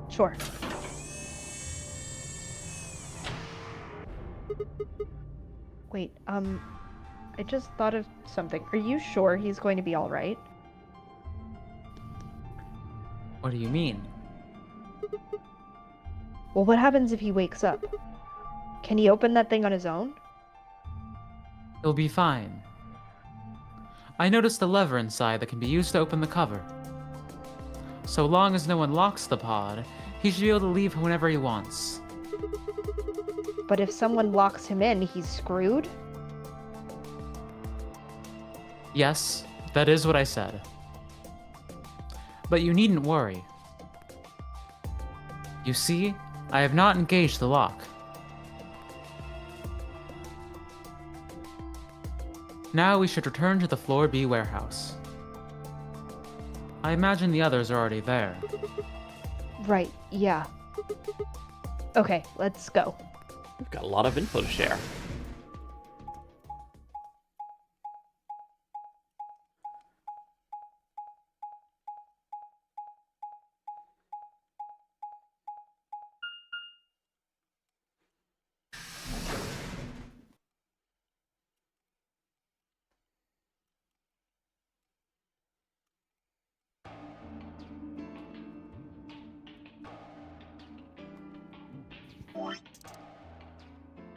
Sure. Wait, I just thought of something. Are you sure he's going to be alright? What do you mean? Well, what happens if he wakes up? Can he open that thing on his own? He'll be fine. I noticed a lever inside that can be used to open the cover. So long as no one locks the pod, he should be able to leave whenever he wants. But if someone locks him in, he's screwed? Yes, that is what I said. But you needn't worry. You see, I have not engaged the lock. Now we should return to the Floor B warehouse. I imagine the others are already there. Right, yeah. Okay, let's go. We've got a lot of info to share.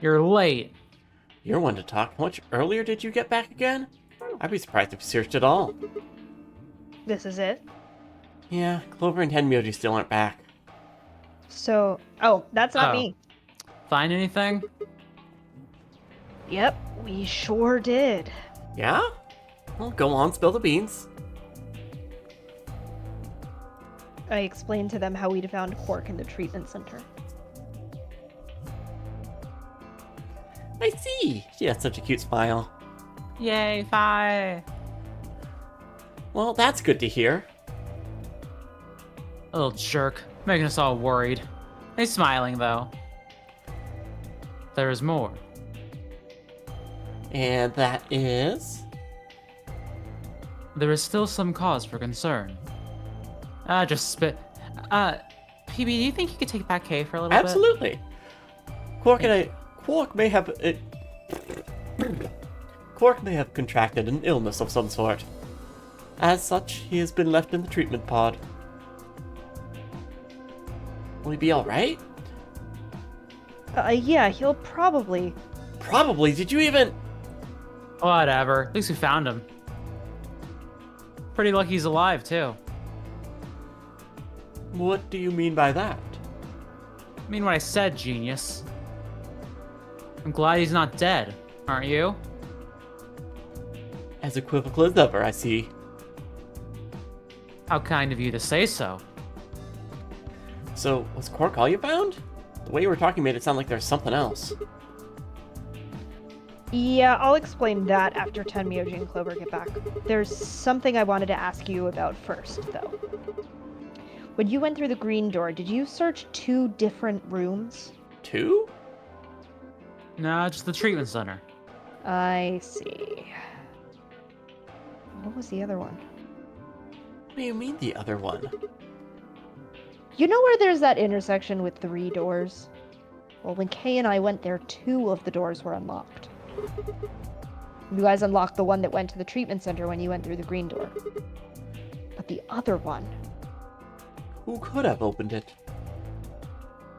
You're late. You're one to talk. How much earlier did you get back again? I'd be surprised if you searched at all. This is it? Yeah, Clover and Tenmyoji still aren't back. So... Oh, that's not me. Find anything? Yep, we sure did. Yeah? Well, go on, spill the beans. I explained to them how we'd found Quark in the treatment center. I see! She has such a cute smile. Yay, Fi! Well, that's good to hear. A little jerk, making us all worried. He's smiling, though. There is more. And that is... There is still some cause for concern. Just spit. PB, do you think you could take back K for a little bit? Absolutely. Quark may have contracted an illness of some sort. As such, he has been left in the treatment pod. Will he be alright? Yeah, he'll probably... Probably. Did you even... Whatever. At least we found him. Pretty lucky he's alive, too. What do you mean by that? I mean what I said, genius. I'm glad he's not dead, aren't you? As equivocal as ever, I see. How kind of you to say so. So, was Quark all you found? The way you were talking made it sound like there's something else. Yeah, I'll explain that after Tenmyoji and Clover get back. There's something I wanted to ask you about first, though. When you went through the green door, did you search 2 different rooms? 2? No, just the treatment center. I see. What was the other one? What do you mean the other one? You know where there's that intersection with 3 doors? Well, when Kay and I went there, 2 of the doors were unlocked. You guys unlocked the one that went to the treatment center when you went through the green door. But the other one. Who could have opened it?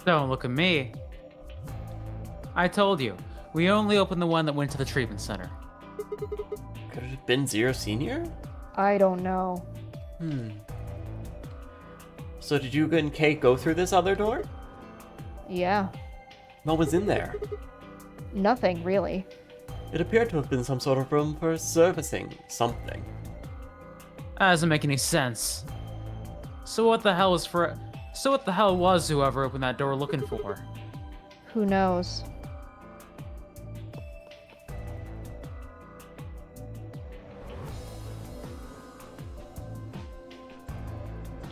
Don't look at me. I told you, we only opened the one that went to the treatment center. Could it have been Zero Senior? I don't know. So did you and Kate go through this other door? Yeah, What was in there? nothing really. It appeared to have been some sort of room for servicing something. That doesn't make any sense. So what the hell was whoever opened that door looking for? Who knows?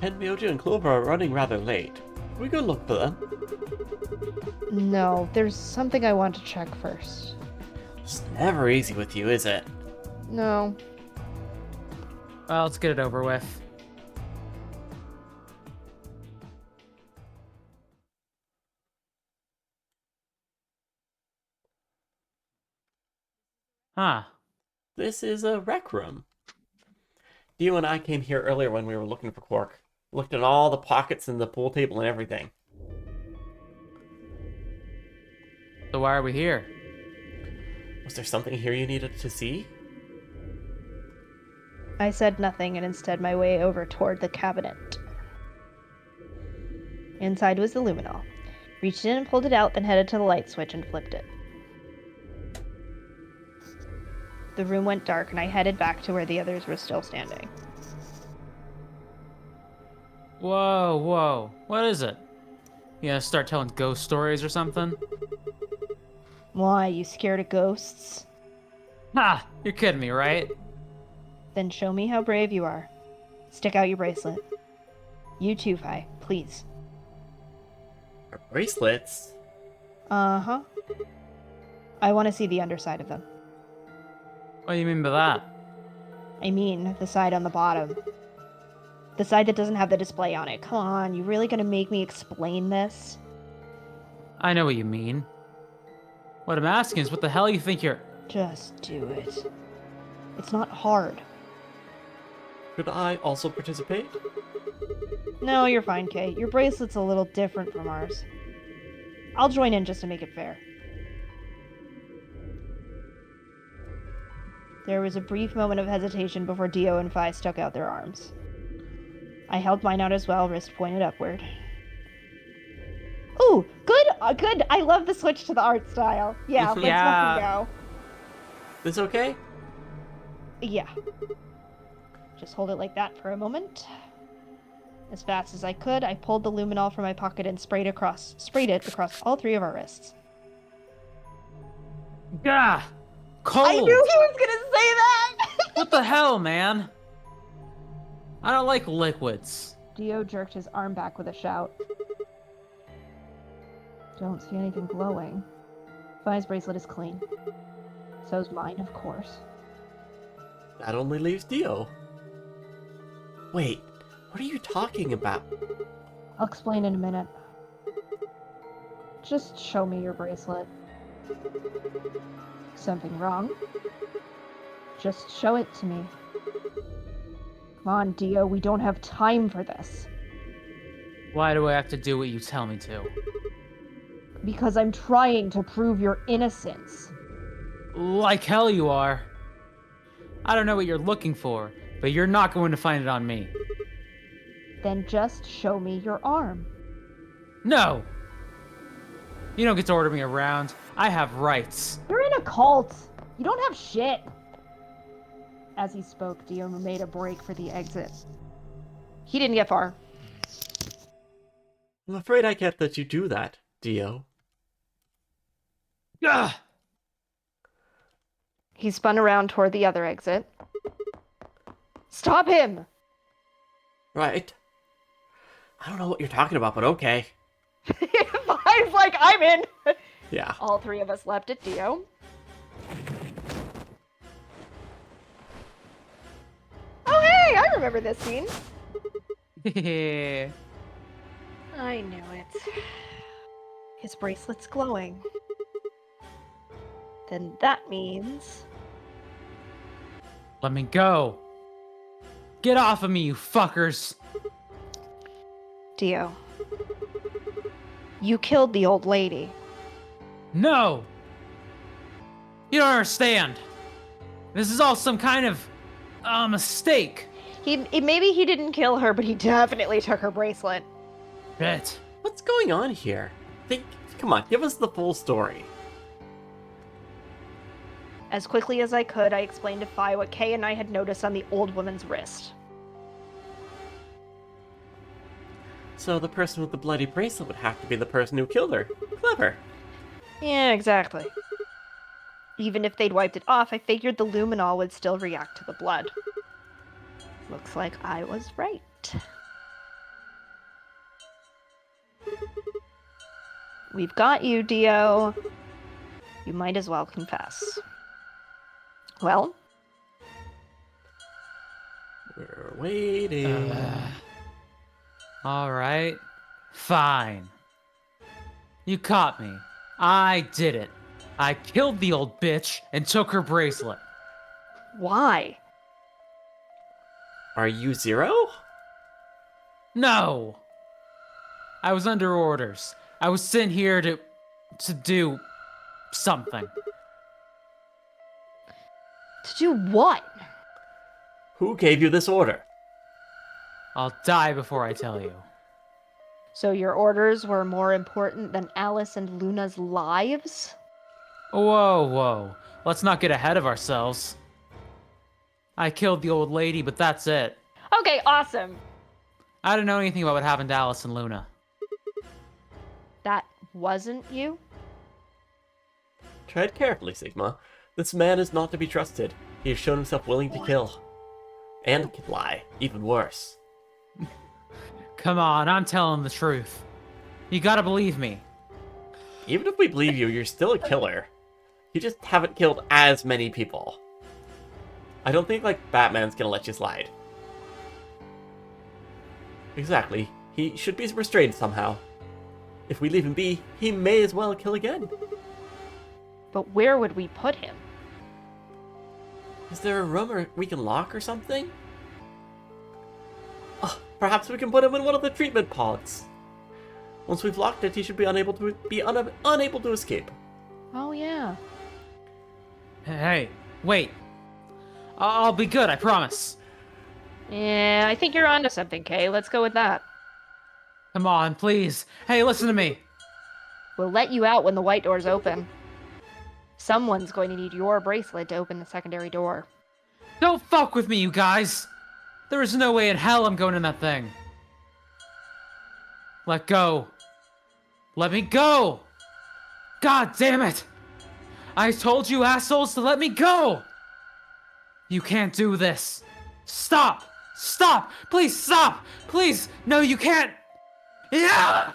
Ken, Myoji, and Clover are running rather late. We go look for them. No, there's something I want to check first. It's never easy with you, is it? No. Well, let's get it over with. Huh. This is a rec room. Dio and I came here earlier when we were looking for Quark. Looked in all the pockets in the pool table and everything. So why are we here? Was there something here you needed to see? I said nothing and instead my way over toward the cabinet. Inside was the luminol. Reached in and pulled it out, then headed to the light switch and flipped it. The room went dark and I headed back to where the others were still standing. Whoa, whoa. What is it? You gonna start telling ghost stories or something? Why, you scared of ghosts? Ha! You're kidding me, right? Then show me how brave you are. Stick out your bracelet. You too, Fi, please. Our bracelets? Uh-huh. I want to see the underside of them. What do you mean by that? I mean, the side on the bottom. The side that doesn't have the display on it. Come on, you really gonna make me explain this? I know what you mean. What I'm asking is what the hell you think you're... Just do it. It's not hard. Could I also participate? No, you're fine, Kate. Your bracelet's a little different from ours. I'll join in just to make it fair. There was a brief moment of hesitation before Dio and Fi stuck out their arms. I held mine out as well, wrist pointed upward. Ooh, good, good. I love the switch to the art style. Yeah, let's Yeah. fucking go. This okay? Yeah. Just hold it like that for a moment. As fast as I could, I pulled the luminol from my pocket and sprayed it across all three of our wrists. Gah! Cold! I knew he was gonna say that! What the hell, man? I don't like liquids. Dio jerked his arm back with a shout. Don't see anything glowing. Fi's bracelet is clean. So's mine, of course. That only leaves Dio. Wait, what are you talking about? I'll explain in a minute. Just show me your bracelet. Something wrong? Just show it to me. Come on, Dio, we don't have time for this. Why do I have to do what you tell me to? Because I'm trying to prove your innocence. Like hell you are. I don't know what you're looking for, but you're not going to find it on me. Then just show me your arm. No! You don't get to order me around. I have rights. You're in a cult. You don't have shit. As he spoke, Dio made a break for the exit. He didn't get far. I'm afraid I can't let you do that, Dio. Gah! He spun around toward the other exit. Stop him! Right. I don't know what you're talking about, but okay. Fi's like, I'm in! Yeah. All three of us leapt at Dio. Oh hey, I remember this scene. I knew it. His bracelet's glowing. Then that means... Let me go. Get off of me, you fuckers! Dio. You killed the old lady. No! You don't understand. This is all some kind of mistake. Maybe he didn't kill her, but he definitely took her bracelet. Shit. What's going on here? Come on, give us the full story. As quickly as I could, I explained to Fi what Kay and I had noticed on the old woman's wrist. So the person with the bloody bracelet would have to be the person who killed her. Clever. Yeah, exactly. Even if they'd wiped it off, I figured the luminol would still react to the blood. Looks like I was right. We've got you, Dio. You might as well confess. Well? We're waiting. Alright. Fine. You caught me. I did it. I killed the old bitch and took her bracelet. Why? Are you Zero? No! I was under orders. I was sent here to do something. To do what? Who gave you this order? I'll die before I tell you. So your orders were more important than Alice and Luna's lives? Whoa, whoa. Let's not get ahead of ourselves. I killed the old lady, but that's it. Okay, awesome. I didn't know anything about what happened to Alice and Luna. That wasn't you? Tread carefully, Sigma. This man is not to be trusted. He has shown himself willing to kill. And can lie. Even worse. Come on, I'm telling the truth. You gotta believe me. Even if we believe you, you're still a killer. You just haven't killed as many people. I don't think, Batman's gonna let you slide. Exactly. He should be restrained somehow. If we leave him be, he may as well kill again. But where would we put him? Is there a room we can lock or something? Oh, perhaps we can put him in one of the treatment pods. Once we've locked it, he should be unable to escape. Oh, yeah. Hey, wait. I'll be good, I promise. Yeah, I think you're onto something, Kay. Let's go with that. Come on, please. Hey, listen to me. We'll let you out when the white door's open. Someone's going to need your bracelet to open the secondary door. Don't fuck with me, you guys. There is no way in hell I'm going in that thing. Let go. Let me go. God damn it. I told you assholes to let me go. You can't do this. Stop. Stop. Please stop. Please. No, you can't. Yeah.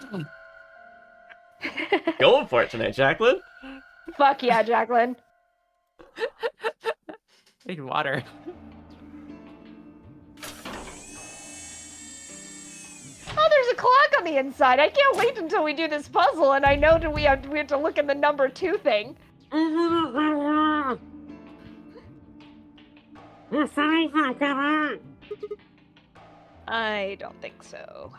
Going for it tonight, Jacqueline. Fuck yeah, Jacqueline. Need water. Oh, there's a clock on the inside. I can't wait until we do this puzzle, and I know that we have to look in the number 2 thing. I don't think so.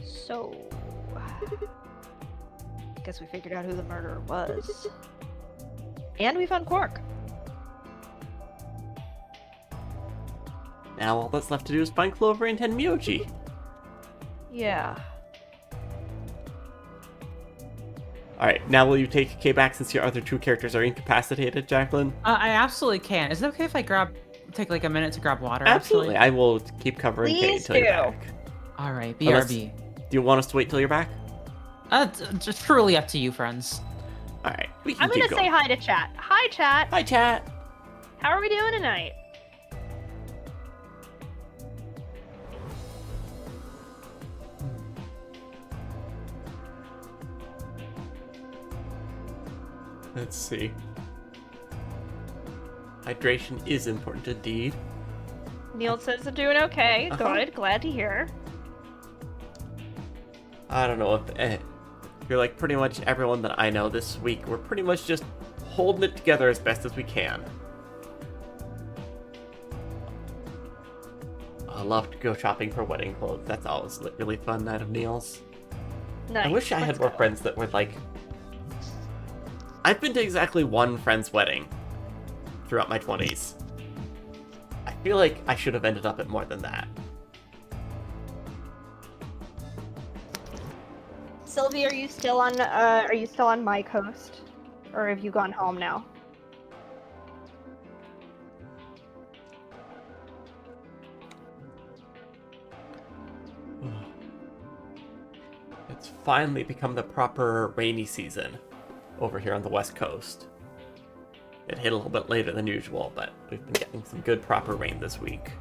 So, guess we figured out who the murderer was. And we found Quark. Now all that's left to do is find Clover and Tenmyoji. Yeah. Alright, now will you take K back since your other 2 characters are incapacitated, Jacqueline? I absolutely can. Is it okay if I take like a minute to grab water? Absolutely. Actually? I will keep covering K Please until you're do. back. All right, Unless- BRB. Do you want us to wait till you're back? Just truly up to you, friends. Alright, we can I'm keep gonna going. say hi to chat. Hi, chat. Hi, chat. How are we doing tonight? Let's see. Hydration is important indeed. Neil says I'm doing okay. Uh-huh. Good. Glad to hear. I don't know if I feel like pretty much everyone that I know this week, we're pretty much just holding it together as best as we can. I love to go shopping for wedding clothes. That's always a really fun night of Neil's. Nice. I wish I had Let's more go. friends that were like... I've been to exactly one friend's wedding throughout my 20s. I feel like I should have ended up at more than that. Sylvie, are you still on my coast? Or have you gone home now? It's finally become the proper rainy season over here on the west coast. It hit a little bit later than usual, but we've been getting some good proper rain this week.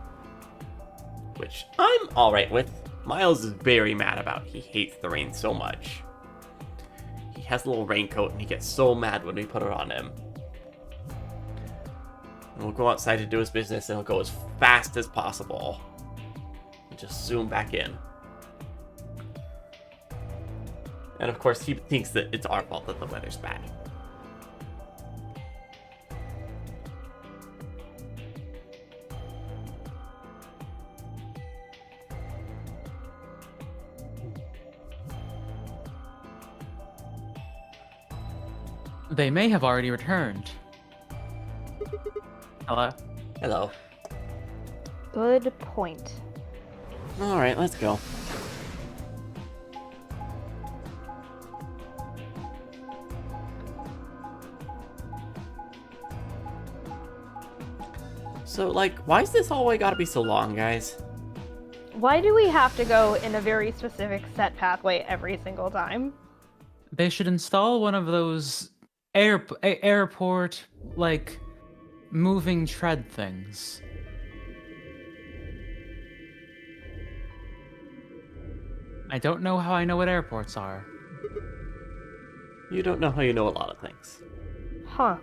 Which I'm alright with. Miles is very mad about. He hates the rain so much. He has a little raincoat and he gets so mad when we put it on him. And we'll go outside to do his business and he'll go as fast as possible. And just zoom back in. And of course, he thinks that it's our fault that the weather's bad. They may have already returned. Hello? Hello. Good point. Alright, let's go. So, like, why is this hallway gotta be so long, guys? Why do we have to go in a very specific set pathway every single time? They should install one of those airport, like, moving tread things. I don't know how I know what airports are. You don't know how you know a lot of things. Huh.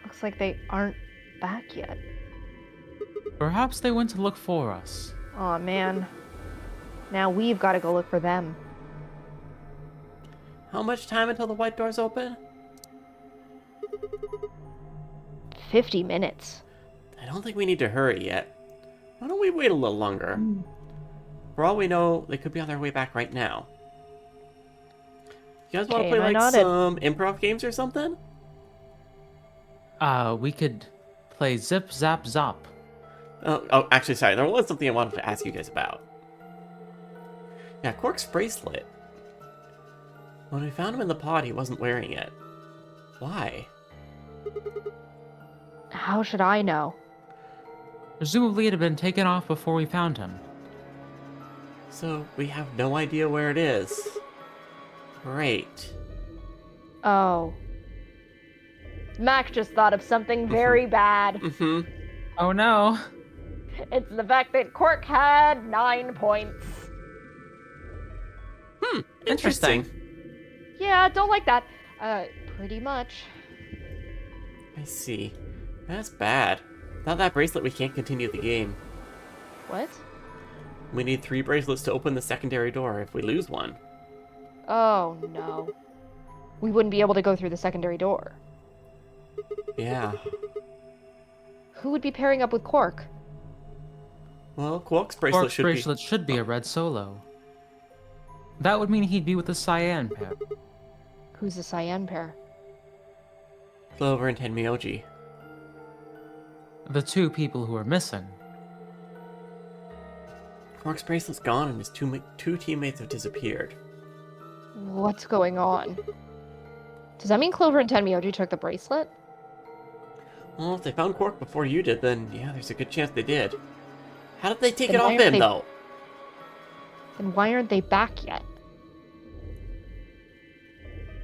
Looks like they aren't back yet. Perhaps they went to look for us. Aw, man. Now we've got to go look for them. How much time until the white doors open? 50 minutes. I don't think we need to hurry yet. Why don't we wait a little longer? For all we know, they could be on their way back right now. You guys want to Okay, play and I like nodded. some improv games or something? We could play Zip Zap Zop. Oh, actually, sorry. There was something I wanted to ask you guys about. Yeah, Quark's bracelet. When we found him in the pod, he wasn't wearing it. Why? How should I know? Presumably it had been taken off before we found him. So, we have no idea where it is. Great. Oh. Mac just thought of something very bad. Mm-hmm. Oh no! It's the fact that Quark had 9 points. Interesting. Yeah, don't like that. Pretty much. I see. That's bad. Without that bracelet, we can't continue the game. What? We need 3 bracelets to open the secondary door if we lose one. Oh, no. We wouldn't be able to go through the secondary door. Yeah. Who would be pairing up with Quark? Well, Quark's bracelet Quark's should bracelet should be a red solo. That would mean he'd be with the cyan pair. Who's the cyan pair? be Clover and Tenmyoji. The 2 people who are missing. Quark's bracelet's gone and his two teammates have disappeared. What's going on? Does that mean Clover and Tenmyoji took the bracelet? Well, if they found Quark before you did, then yeah, there's a good chance they did. How did they take Then it why off aren't him, they- though? Then why aren't they back yet?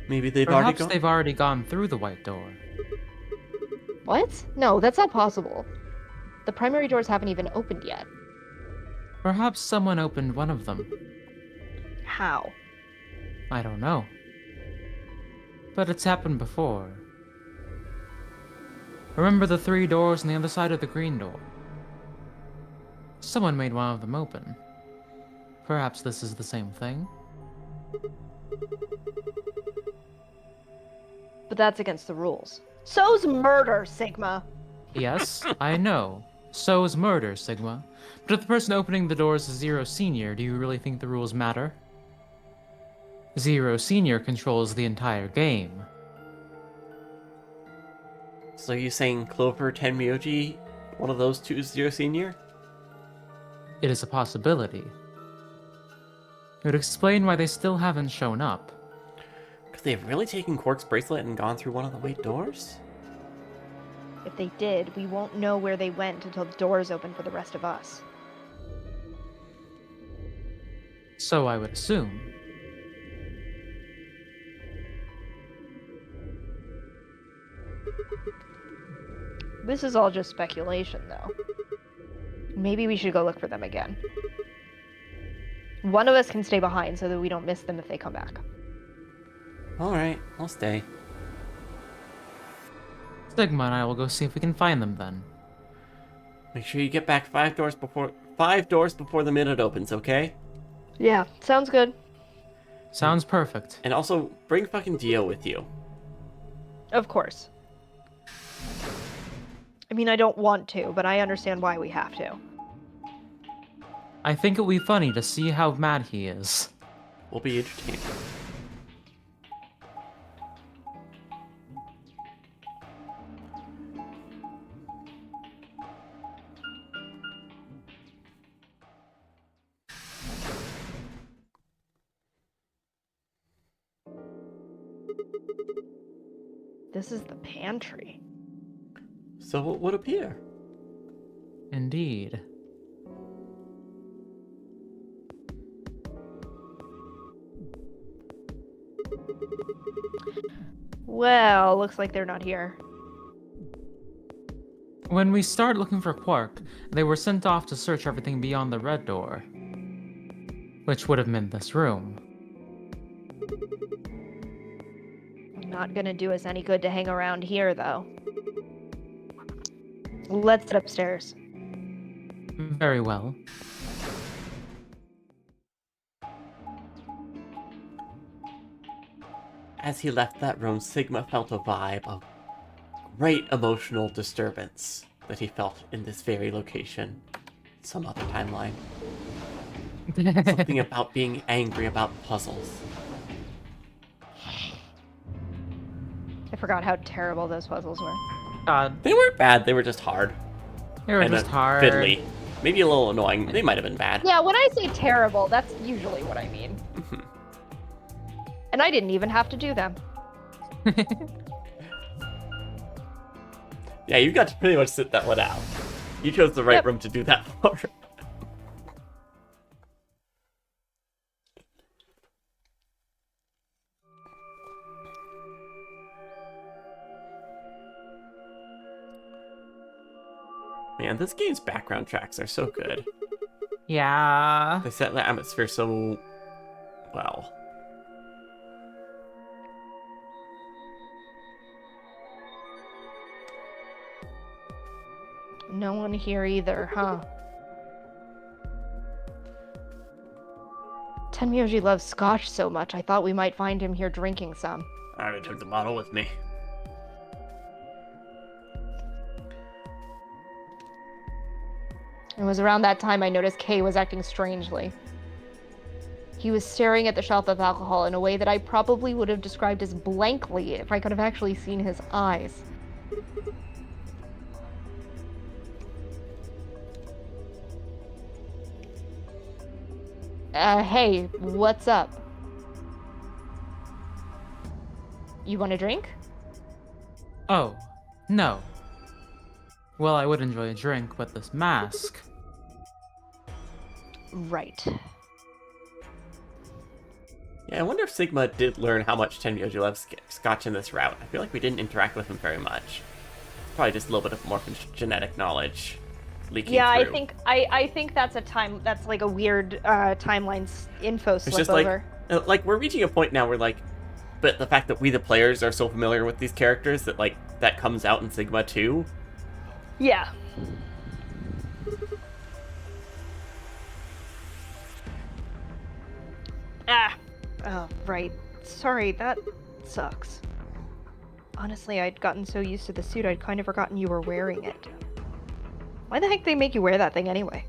Maybe they've already Perhaps gone. they've already gone through the white door. What? No, that's not possible. The primary doors haven't even opened yet. Perhaps someone opened one of them. How? I don't know. But it's happened before. Remember the 3 doors on the other side of the green door? Someone made one of them open. Perhaps this is the same thing? But that's against the rules. So's murder, Sigma. Yes, I know. So is murder, Sigma. But if the person opening the doors is Zero Senior, do you really think the rules matter? Zero Senior controls the entire game. So you saying Clover, Tenmyoji, one of those two is Zero Senior? It is a possibility. It would explain why they still haven't shown up. Could they have really taken Quark's bracelet and gone through one of the wait doors? If they did, we won't know where they went until the doors open for the rest of us. So I would assume. This is all just speculation, though. Maybe we should go look for them again. One of us can stay behind so that we don't miss them if they come back. Alright, I'll stay. Sigma and I will go see if we can find them then. Make sure you get back 5 doors before the minute opens, okay? Yeah, sounds good. Sounds perfect. And also, bring fucking Dio with you. Of course. I mean, I don't want to, but I understand why we have to. I think it will be funny to see how mad he is. We'll be entertained. This is the pantry. So what would appear? Indeed. Well, looks like they're not here. When we start looking for Quark, they were sent off to search everything beyond the red door. Which would have meant this room. Not gonna do us any good to hang around here, though. Let's get upstairs. Very well. As he left that room, Sigma felt a vibe of great emotional disturbance that he felt in this very location. Some other timeline. Something about being angry about puzzles. I forgot how terrible those puzzles were. They weren't bad, they were just hard. They were And just hard. fiddly. Maybe a little annoying. They might have been bad. Yeah, when I say terrible, that's usually what I mean. And I didn't even have to do them. Yeah, you got to pretty much sit that one out. You chose the right Yep. room to do that for. Man, this game's background tracks are so good. Yeah. They set the atmosphere so well. No one here either, huh? Tenmyoji loves scotch so much, I thought we might find him here drinking some. I already took the bottle with me. It was around that time I noticed Kay was acting strangely. He was staring at the shelf of alcohol in a way that I probably would have described as blankly if I could have actually seen his eyes. Hey, what's up? You want a drink? Oh, no. Well, I would enjoy a drink, but this mask. Right. Yeah, I wonder if Sigma did learn how much Tenmyoji loves scotch in this route. I feel like we didn't interact with him very much. Probably just a little bit of more genetic knowledge leaking Yeah, through. I think that's that's like a weird timeline info It's slip just over. like we're reaching a point now where like, but the fact that we the players are so familiar with these characters that like that comes out in Sigma too. Yeah. Ah, Oh, right. Sorry, that sucks. Honestly, I'd gotten so used to the suit I'd kind of forgotten you were wearing it. Why the heck they make you wear that thing anyway?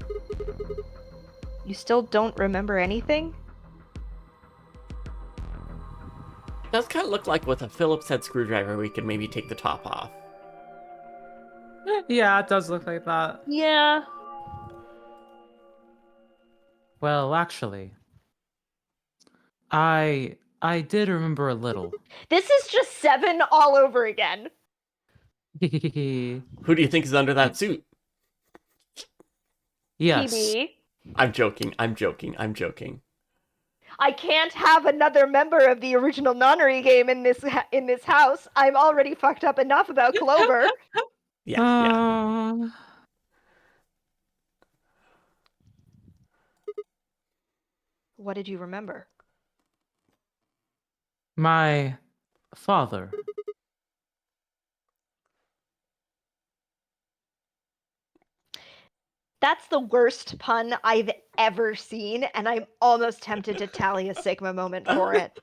You still don't remember anything? Does kind of look like with a Phillips head screwdriver we could maybe take the top off. Yeah, it does look like that. Yeah. Well, actually, I did remember a little. This is just 7 all over again. Who do you think is under that suit? Yes. PB. I'm joking. I'm joking. I'm joking. I can't have another member of the original nonnery game in this house. I'm already fucked up enough about Clover. Yeah. What did you remember? My father. That's the worst pun I've ever seen, and I'm almost tempted to tally a Sigma moment for it.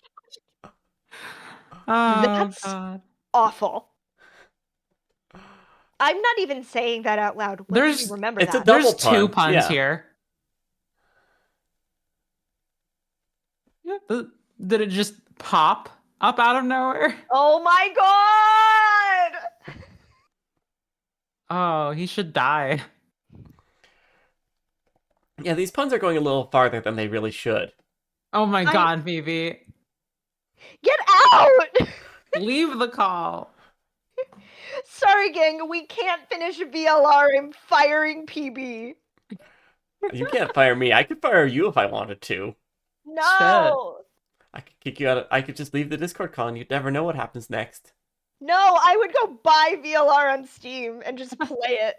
Oh, That's God. awful. I'm not even saying that out loud. When do you remember it's that? a double There's two pun, puns yeah. here. Did it just pop up out of nowhere? Oh my god! Oh, he should die. Yeah, these puns are going a little farther than they really should. Oh my God, Phoebe. Get out! Leave the call. Sorry, gang, we can't finish VLR. I'm firing PB. You can't fire me. I could fire you if I wanted to. No! I could kick you out. I could just leave the Discord call and you'd never know what happens next. No, I would go buy VLR on Steam and just play it.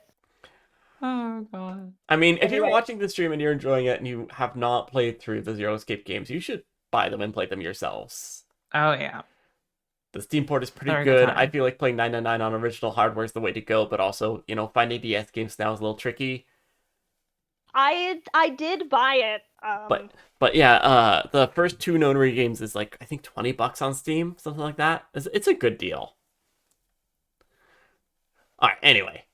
Oh, God. I mean, if you're Anyway. watching the stream and you're enjoying it and you have not played through the Zero Escape games, you should buy them and play them yourselves. Oh, yeah. The Steam port is pretty Very good. good I time. feel like playing 999 on original hardware is the way to go, but also, finding DS games now is a little tricky. I did buy it. But yeah, the first 2 nonary games is like, I think $20 on Steam, something like that. It's a good deal. Alright, anyway.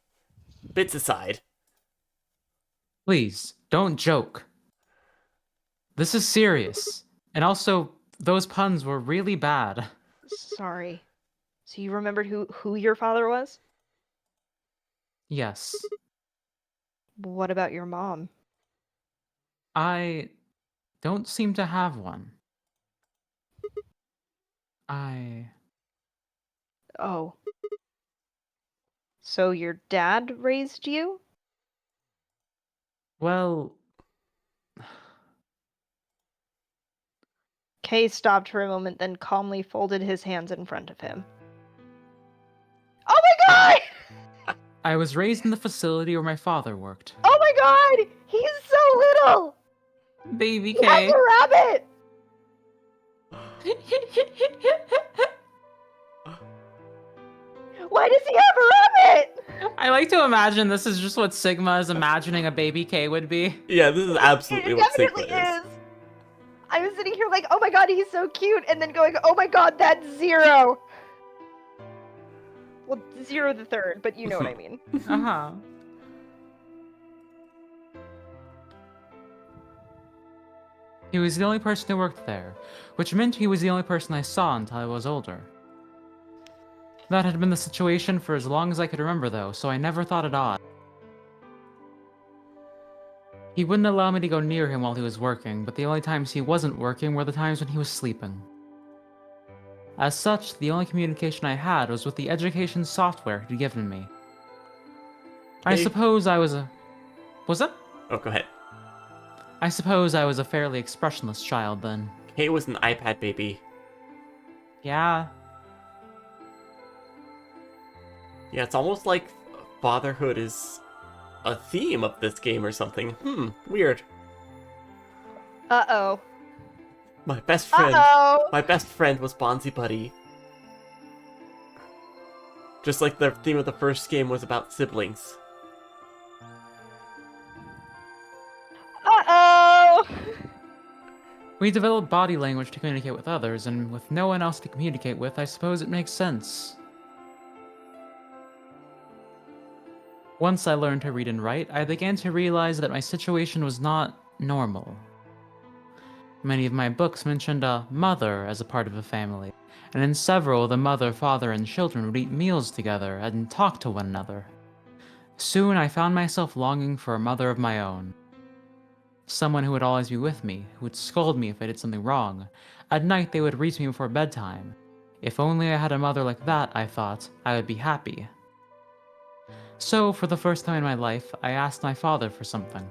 Bits aside. Please, don't joke. This is serious. And also, those puns were really bad. Sorry. So you remembered who your father was? Yes. What about your mom? I don't seem to have one. Oh. So your dad raised you? Well, Kay stopped for a moment, then calmly folded his hands in front of him. Oh my god! I was raised in the facility where my father worked. Oh my god! He's so little! Baby He has K. a rabbit! Why does he have a rabbit? I like to imagine this is just what Sigma is imagining a baby K would be. Yeah, this is absolutely It what Sigma definitely is. is. I was sitting here like, oh my god, he's so cute, and then going, oh my god, that's Zero. Well, Zero the third, but you know what I mean. Uh-huh. He was the only person who worked there, which meant he was the only person I saw until I was older. That had been the situation for as long as I could remember, though, so I never thought it odd. He wouldn't allow me to go near him while he was working, but the only times he wasn't working were the times when he was sleeping. As such, the only communication I had was with the education software he'd given me. I Hey. suppose I was a... Was that? Oh, go ahead. I suppose I was a fairly expressionless child then. Kay was an iPad baby. Yeah. Yeah, it's almost like fatherhood is a theme of this game or something. Weird. Uh-oh. My best friend. Uh-oh! My best friend was Bonzi Buddy. Just like the theme of the first game was about siblings. Uh-oh! We develop body language to communicate with others, and with no one else to communicate with, I suppose it makes sense. Once I learned to read and write, I began to realize that my situation was not normal. Many of my books mentioned a mother as a part of a family, and in several, the mother, father, and children would eat meals together and talk to one another. Soon I found myself longing for a mother of my own. Someone who would always be with me, who would scold me if I did something wrong. At night they would read to me before bedtime. If only I had a mother like that, I thought, I would be happy. So, for the first time in my life, I asked my father for something.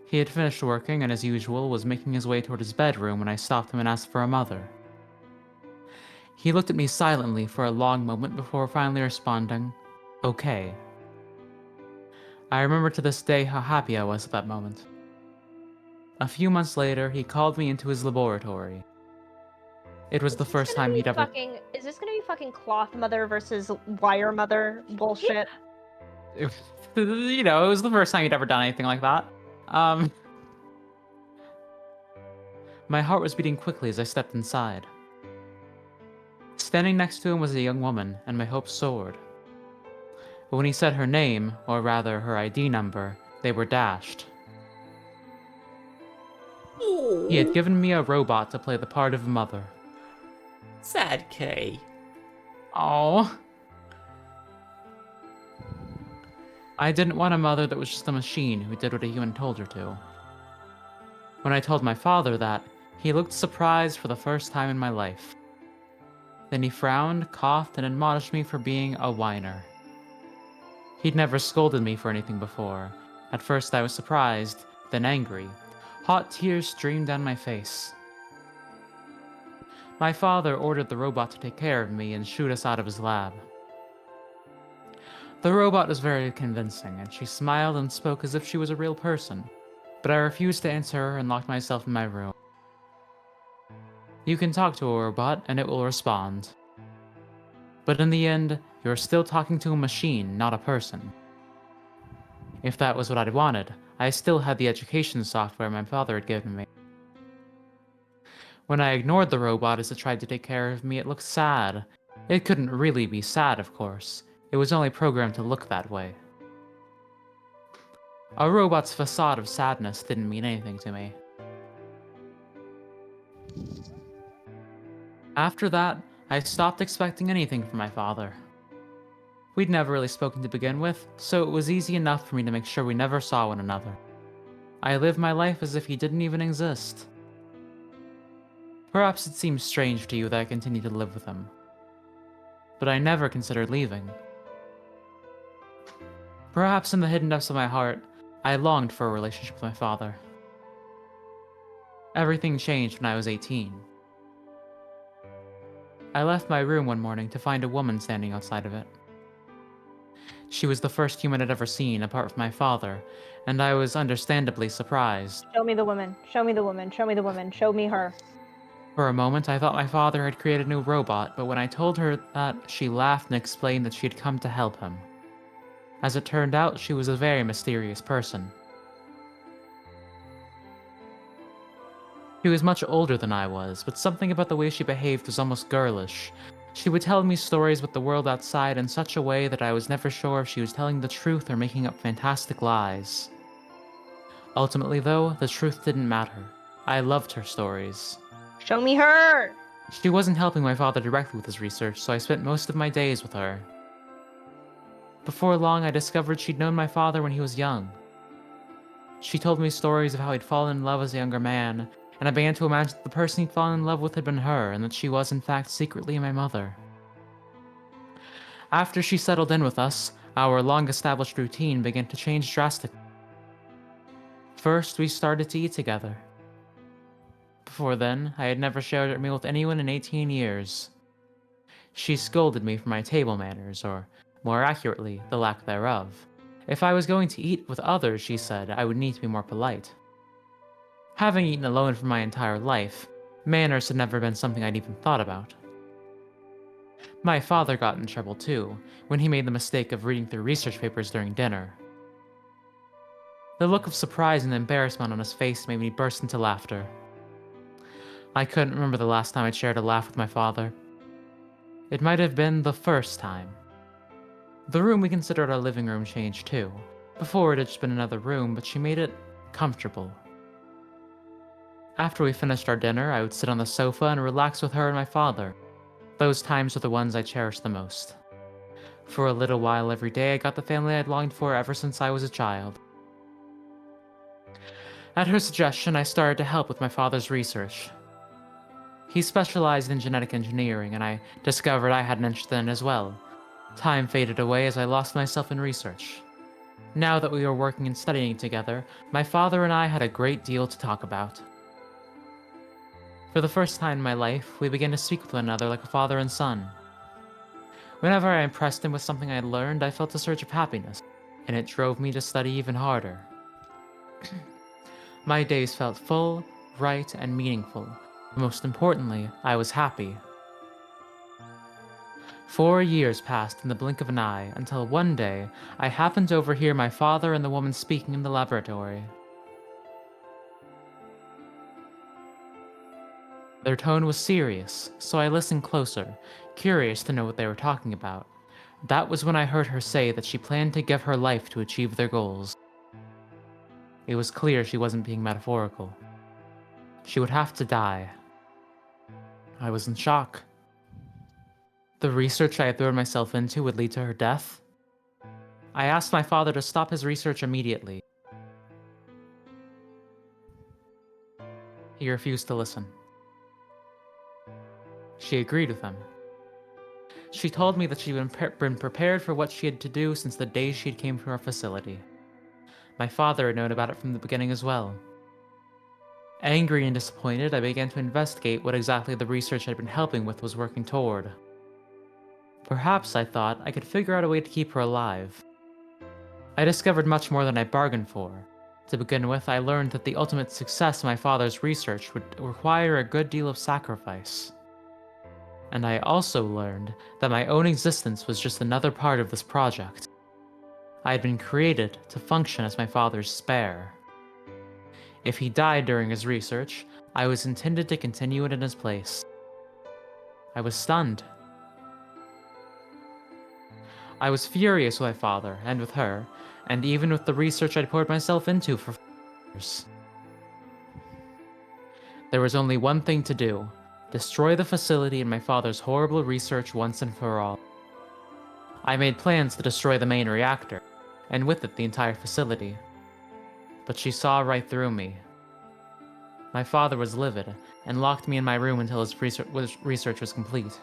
He had finished working and, as usual, was making his way toward his bedroom when I stopped him and asked for a mother. He looked at me silently for a long moment before finally responding, "Okay." I remember to this day how happy I was at that moment. A few months later, he called me into his laboratory. It was the first time he'd ever... Is this gonna be fucking cloth mother versus wire mother bullshit? You know, it was the first time he'd ever done anything like that. My heart was beating quickly as I stepped inside. Standing next to him was a young woman, and my hopes soared. But when he said her name, or rather her ID number, they were dashed. He had given me a robot to play the part of a mother. Sad K. Oh. I didn't want a mother that was just a machine who did what a human told her to. When I told my father that, he looked surprised for the first time in my life. Then he frowned, coughed, and admonished me for being a whiner. He'd never scolded me for anything before. At first I was surprised, then angry. Hot tears streamed down my face. My father ordered the robot to take care of me and shoot us out of his lab. The robot was very convincing, and she smiled and spoke as if she was a real person, but I refused to answer her and locked myself in my room. You can talk to a robot, and it will respond. But in the end, you're still talking to a machine, not a person. If that was what I'd wanted, I still had the education software my father had given me. When I ignored the robot as it tried to take care of me, it looked sad. It couldn't really be sad, of course. It was only programmed to look that way. A robot's facade of sadness didn't mean anything to me. After that, I stopped expecting anything from my father. We'd never really spoken to begin with, so it was easy enough for me to make sure we never saw one another. I lived my life as if he didn't even exist. Perhaps it seems strange to you that I continued to live with him. But I never considered leaving. Perhaps in the hidden depths of my heart, I longed for a relationship with my father. Everything changed when I was 18. I left my room one morning to find a woman standing outside of it. She was the first human I'd ever seen apart from my father, and I was understandably surprised. Show me the woman. Show me the woman. Show me the woman. Show me her. For a moment, I thought my father had created a new robot, but when I told her that, she laughed and explained that she had come to help him. As it turned out, she was a very mysterious person. She was much older than I was, but something about the way she behaved was almost girlish. She would tell me stories about the world outside in such a way that I was never sure if she was telling the truth or making up fantastic lies. Ultimately, though, the truth didn't matter. I loved her stories. Show me her! She wasn't helping my father directly with his research, so I spent most of my days with her. Before long, I discovered she'd known my father when he was young. She told me stories of how he'd fallen in love as a younger man, and I began to imagine that the person he'd fallen in love with had been her, and that she was in fact secretly my mother. After she settled in with us, our long-established routine began to change drastically. First, we started to eat together. Before then, I had never shared a meal with anyone in 18 years. She scolded me for my table manners, or, more accurately, the lack thereof. If I was going to eat with others, she said, I would need to be more polite. Having eaten alone for my entire life, manners had never been something I'd even thought about. My father got in trouble too, when he made the mistake of reading through research papers during dinner. The look of surprise and embarrassment on his face made me burst into laughter. I couldn't remember the last time I'd shared a laugh with my father. It might have been the first time. The room we considered our living room changed too. Before it had just been another room, but she made it comfortable. After we finished our dinner, I would sit on the sofa and relax with her and my father. Those times were the ones I cherished the most. For a little while every day, I got the family I'd longed for ever since I was a child. At her suggestion, I started to help with my father's research. He specialized in genetic engineering, and I discovered I had an interest in it as well. Time faded away as I lost myself in research. Now that we were working and studying together, my father and I had a great deal to talk about. For the first time in my life, we began to speak with one another like a father and son. Whenever I impressed him with something I had learned, I felt a surge of happiness, and it drove me to study even harder. My days felt full, bright, and meaningful. Most importantly, I was happy. 4 years passed in the blink of an eye until one day I happened to overhear my father and the woman speaking in the laboratory. Their tone was serious, so I listened closer, curious to know what they were talking about. That was when I heard her say that she planned to give her life to achieve their goals. It was clear she wasn't being metaphorical. She would have to die. I was in shock. The research I had thrown myself into would lead to her death? I asked my father to stop his research immediately. He refused to listen. She agreed with him. She told me that she had been prepared for what she had to do since the day she came to our facility. My father had known about it from the beginning as well. Angry and disappointed, I began to investigate what exactly the research I'd been helping with was working toward. Perhaps, I thought, I could figure out a way to keep her alive. I discovered much more than I bargained for. To begin with, I learned that the ultimate success of my father's research would require a good deal of sacrifice. And I also learned that my own existence was just another part of this project. I had been created to function as my father's spare. If he died during his research, I was intended to continue it in his place. I was stunned. I was furious with my father and with her, and even with the research I'd poured myself into for years. There was only one thing to do: destroy the facility and my father's horrible research once and for all. I made plans to destroy the main reactor, and with it the entire facility. But she saw right through me. My father was livid, and locked me in my room until his research was complete.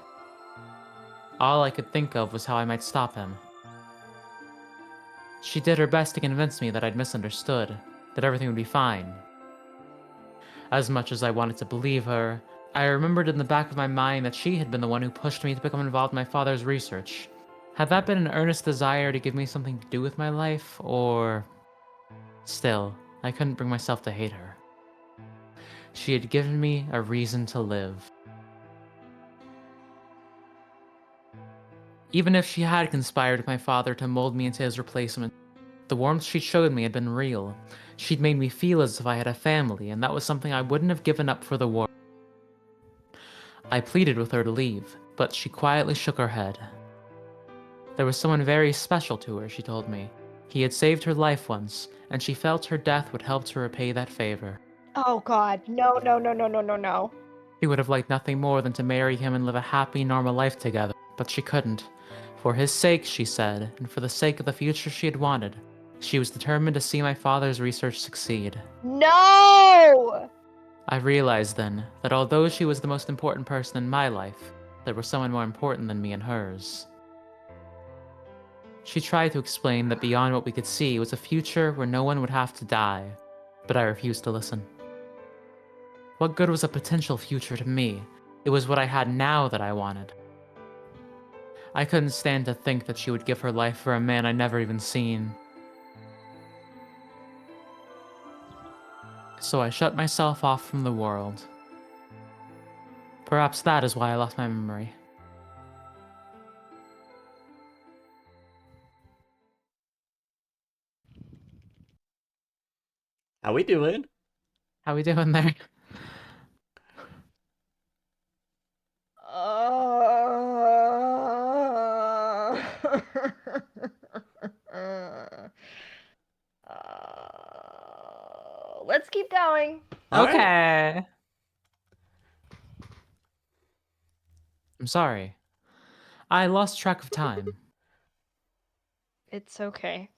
All I could think of was how I might stop him. She did her best to convince me that I'd misunderstood, that everything would be fine. As much as I wanted to believe her, I remembered in the back of my mind that she had been the one who pushed me to become involved in my father's research. Had that been an earnest desire to give me something to do with my life, or... Still, I couldn't bring myself to hate her. She had given me a reason to live. Even if she had conspired with my father to mold me into his replacement, the warmth she showed me had been real. She'd made me feel as if I had a family, and that was something I wouldn't have given up for the world. I pleaded with her to leave, but she quietly shook her head. There was someone very special to her, she told me. He had saved her life once, and she felt her death would help to repay that favor. Oh god, no, no, no, no, no, no, no. She would have liked nothing more than to marry him and live a happy, normal life together, but she couldn't. For his sake, she said, and for the sake of the future she had wanted, she was determined to see my father's research succeed. No! I realized then that although she was the most important person in my life, there was someone more important than me in hers. She tried to explain that beyond what we could see was a future where no one would have to die, but I refused to listen. What good was a potential future to me? It was what I had now that I wanted. I couldn't stand to think that she would give her life for a man I'd never even seen. So I shut myself off from the world. Perhaps that is why I lost my memory. How we doing? How we doing there? Let's keep going. All right. Okay. I'm sorry. I lost track of time. It's okay.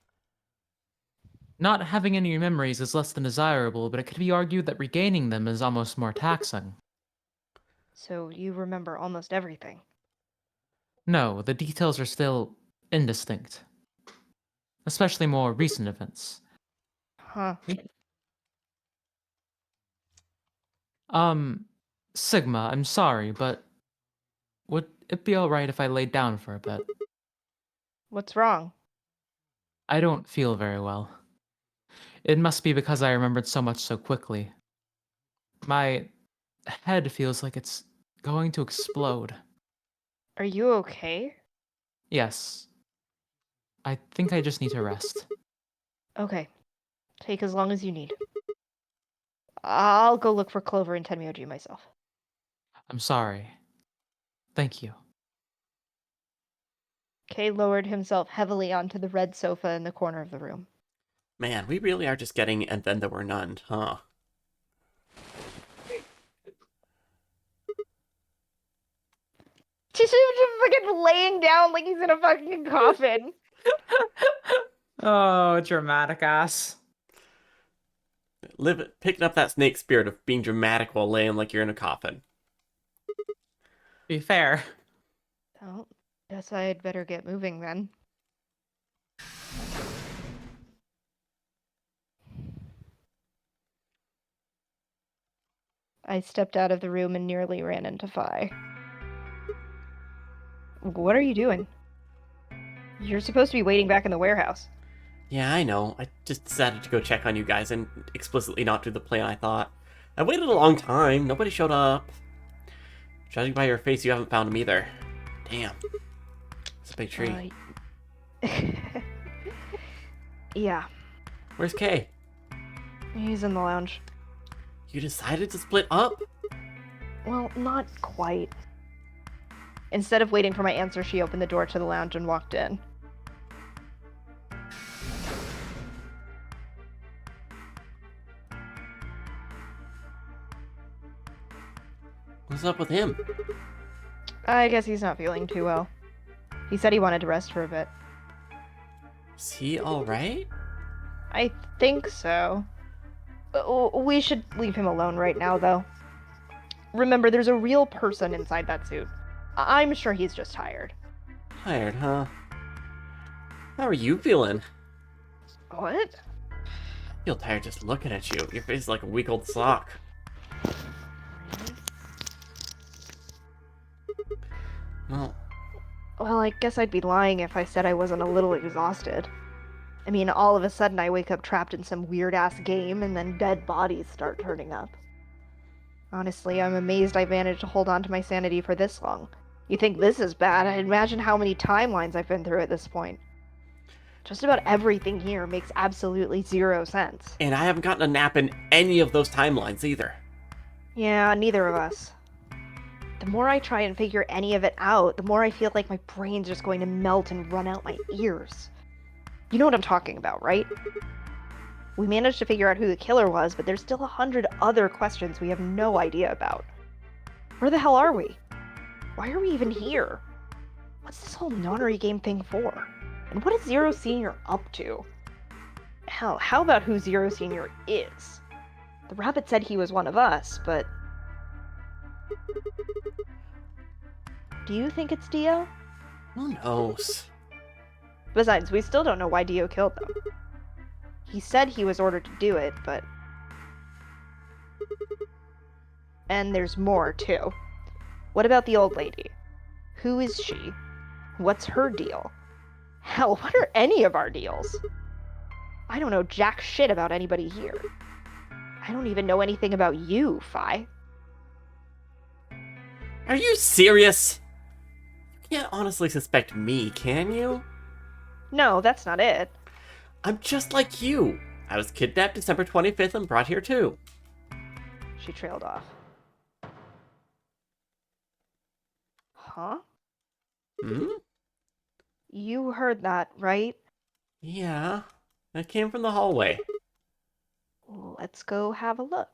Not having any memories is less than desirable, but it could be argued that regaining them is almost more taxing. So you remember almost everything. No, the details are still indistinct. Especially more recent events. Huh. Sigma, I'm sorry, but would it be alright if I laid down for a bit? What's wrong? I don't feel very well. It must be because I remembered so much so quickly. My head feels like it's going to explode. Are you okay? Yes. I think I just need to rest. Okay. Take as long as you need. I'll go look for Clover and Tenmyoji myself. I'm sorry. Thank you. Kay lowered himself heavily onto the red sofa in the corner of the room. Man, we really are just getting and then there were none, huh? Just fucking laying down like he's in a fucking coffin. Oh, dramatic ass. Picking up that snake spirit of being dramatic while laying like you're in a coffin. Be fair. Oh, guess I'd better get moving then. I stepped out of the room and nearly ran into Phi. What are you doing? You're supposed to be waiting back in the warehouse. Yeah, I know. I just decided to go check on you guys and explicitly not do the plan I thought. I waited a long time. Nobody showed up. Judging by your face, you haven't found him either. Damn. It's a big tree. Yeah, Where's Kay? he's in the lounge. You decided to split up? Well, not quite. Instead of waiting for my answer, she opened the door to the lounge and walked in. What's up with him? I guess he's not feeling too well. He said he wanted to rest for a bit. Is he alright? I think so. We should leave him alone right now, though. Remember, there's a real person inside that suit. I'm sure he's just tired. Tired, huh? How are you feeling? What? I feel tired just looking at you. Your face is like a week-old sock. Well, Well, I guess I'd be lying if I said I wasn't a little exhausted. I mean, all of a sudden I wake up trapped in some weird-ass game and then dead bodies start turning up. Honestly, I'm amazed I managed to hold on to my sanity for this long. You think this is bad? I imagine how many timelines I've been through at this point. Just about everything here makes absolutely zero sense. and I haven't gotten a nap in any of those timelines either. Yeah, neither of us. The more I try and figure any of it out, the more I feel like my brain's just going to melt and run out my ears. You know what I'm talking about, right? We managed to figure out who the killer was, but there's still 100 other questions we have no idea about. Where the hell are we? Why are we even here? What's this whole nonary game thing for? And what is Zero Senior up to? Hell, how about who Zero Senior is? The rabbit said he was one of us, but... Do you think it's Dio? Who knows? Besides, we still don't know why Dio killed them. He said he was ordered to do it, but... And there's more, too. What about the old lady? Who is she? What's her deal? Hell, what are any of our deals? I don't know jack shit about anybody here. I don't even know anything about you, Phi. Are you serious? You can't honestly suspect me, can you? No, that's not it. I'm just like you. I was kidnapped December 25th and brought here too. She trailed off. Huh? Hmm? You heard that, right? Yeah, that came from the hallway. Let's go have a look.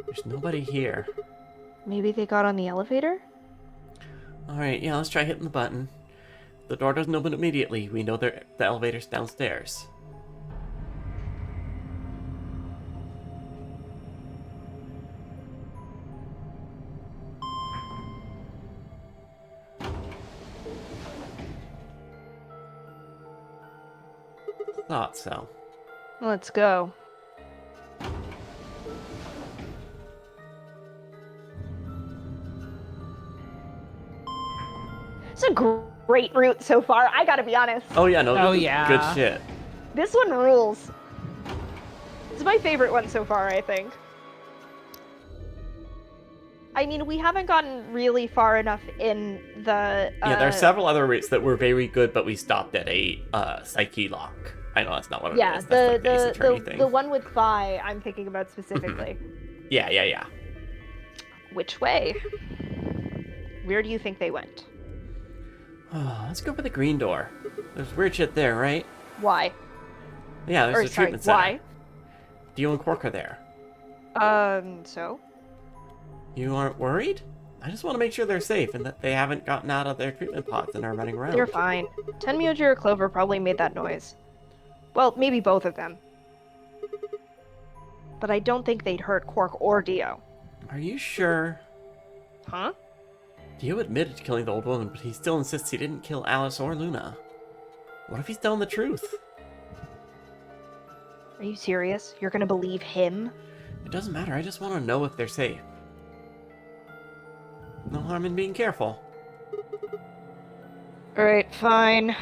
There's nobody here. Maybe they got on the elevator? Alright, yeah, let's try hitting the button. The door doesn't open immediately. We know the elevator's downstairs. Thought so. Let's go. It's a great route so far, I gotta be honest. Oh yeah, no. Oh, yeah. Good shit. This one rules. It's my favorite one so far, I think. I mean, we haven't gotten really far enough in the... Yeah, there are several other routes that were very good, but we stopped at a psyche lock. I know that's not what it Yeah, is. That's like the Ace Attorney thing. the one with Phi I'm thinking about specifically. Yeah. Which way? Where do you think they went? Let's go for the green door. There's weird shit there, right? Why? Yeah, there's Or a sorry, treatment center. why? Dio and Quark are there. So? You aren't worried? I just want to make sure they're safe and that they haven't gotten out of their treatment pods and are running around. They're fine. Tenmyoji or Clover probably made that noise. Well, maybe both of them. But I don't think they'd hurt Quark or Dio. Are you sure? Huh? Dio admitted to killing the old woman, but he still insists he didn't kill Alice or Luna. What if he's telling the truth? Are you serious? You're gonna believe him? It doesn't matter, I just want to know if they're safe. No harm in being careful. Alright, fine.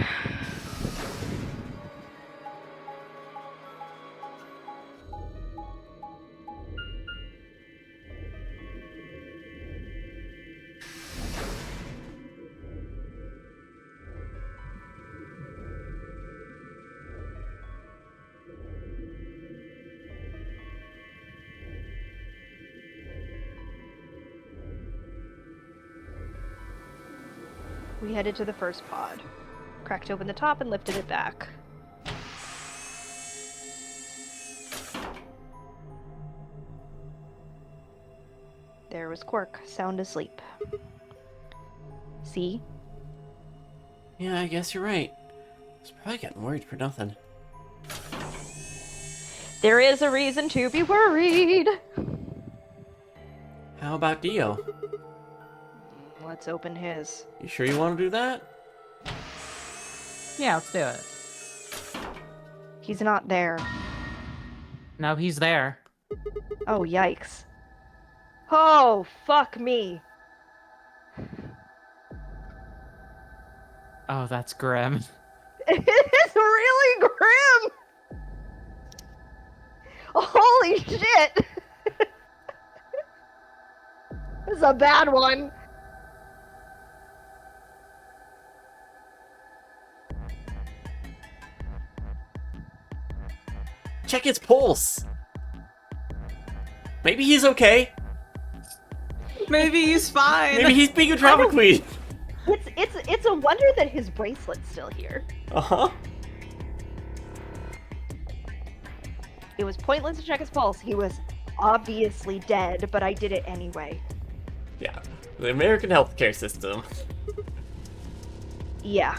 We headed to the first pod. Cracked open the top and lifted it back. There was Quark, sound asleep. See? Yeah, I guess you're right. I was probably getting worried for nothing. There is a reason to be worried! How about Dio? Let's open his. You sure you want to do that? Yeah, let's do it. He's not there. No, he's there. Oh, yikes. Oh, fuck me. Oh, that's grim. It's really grim! Holy shit! This is a bad one. Check his pulse! Maybe he's okay. Maybe he's fine. Maybe he's being a drama queen. It's a wonder that his bracelet's still here. Uh-huh. It was pointless to check his pulse. He was obviously dead, but I did it anyway. Yeah. The American healthcare system. Yeah.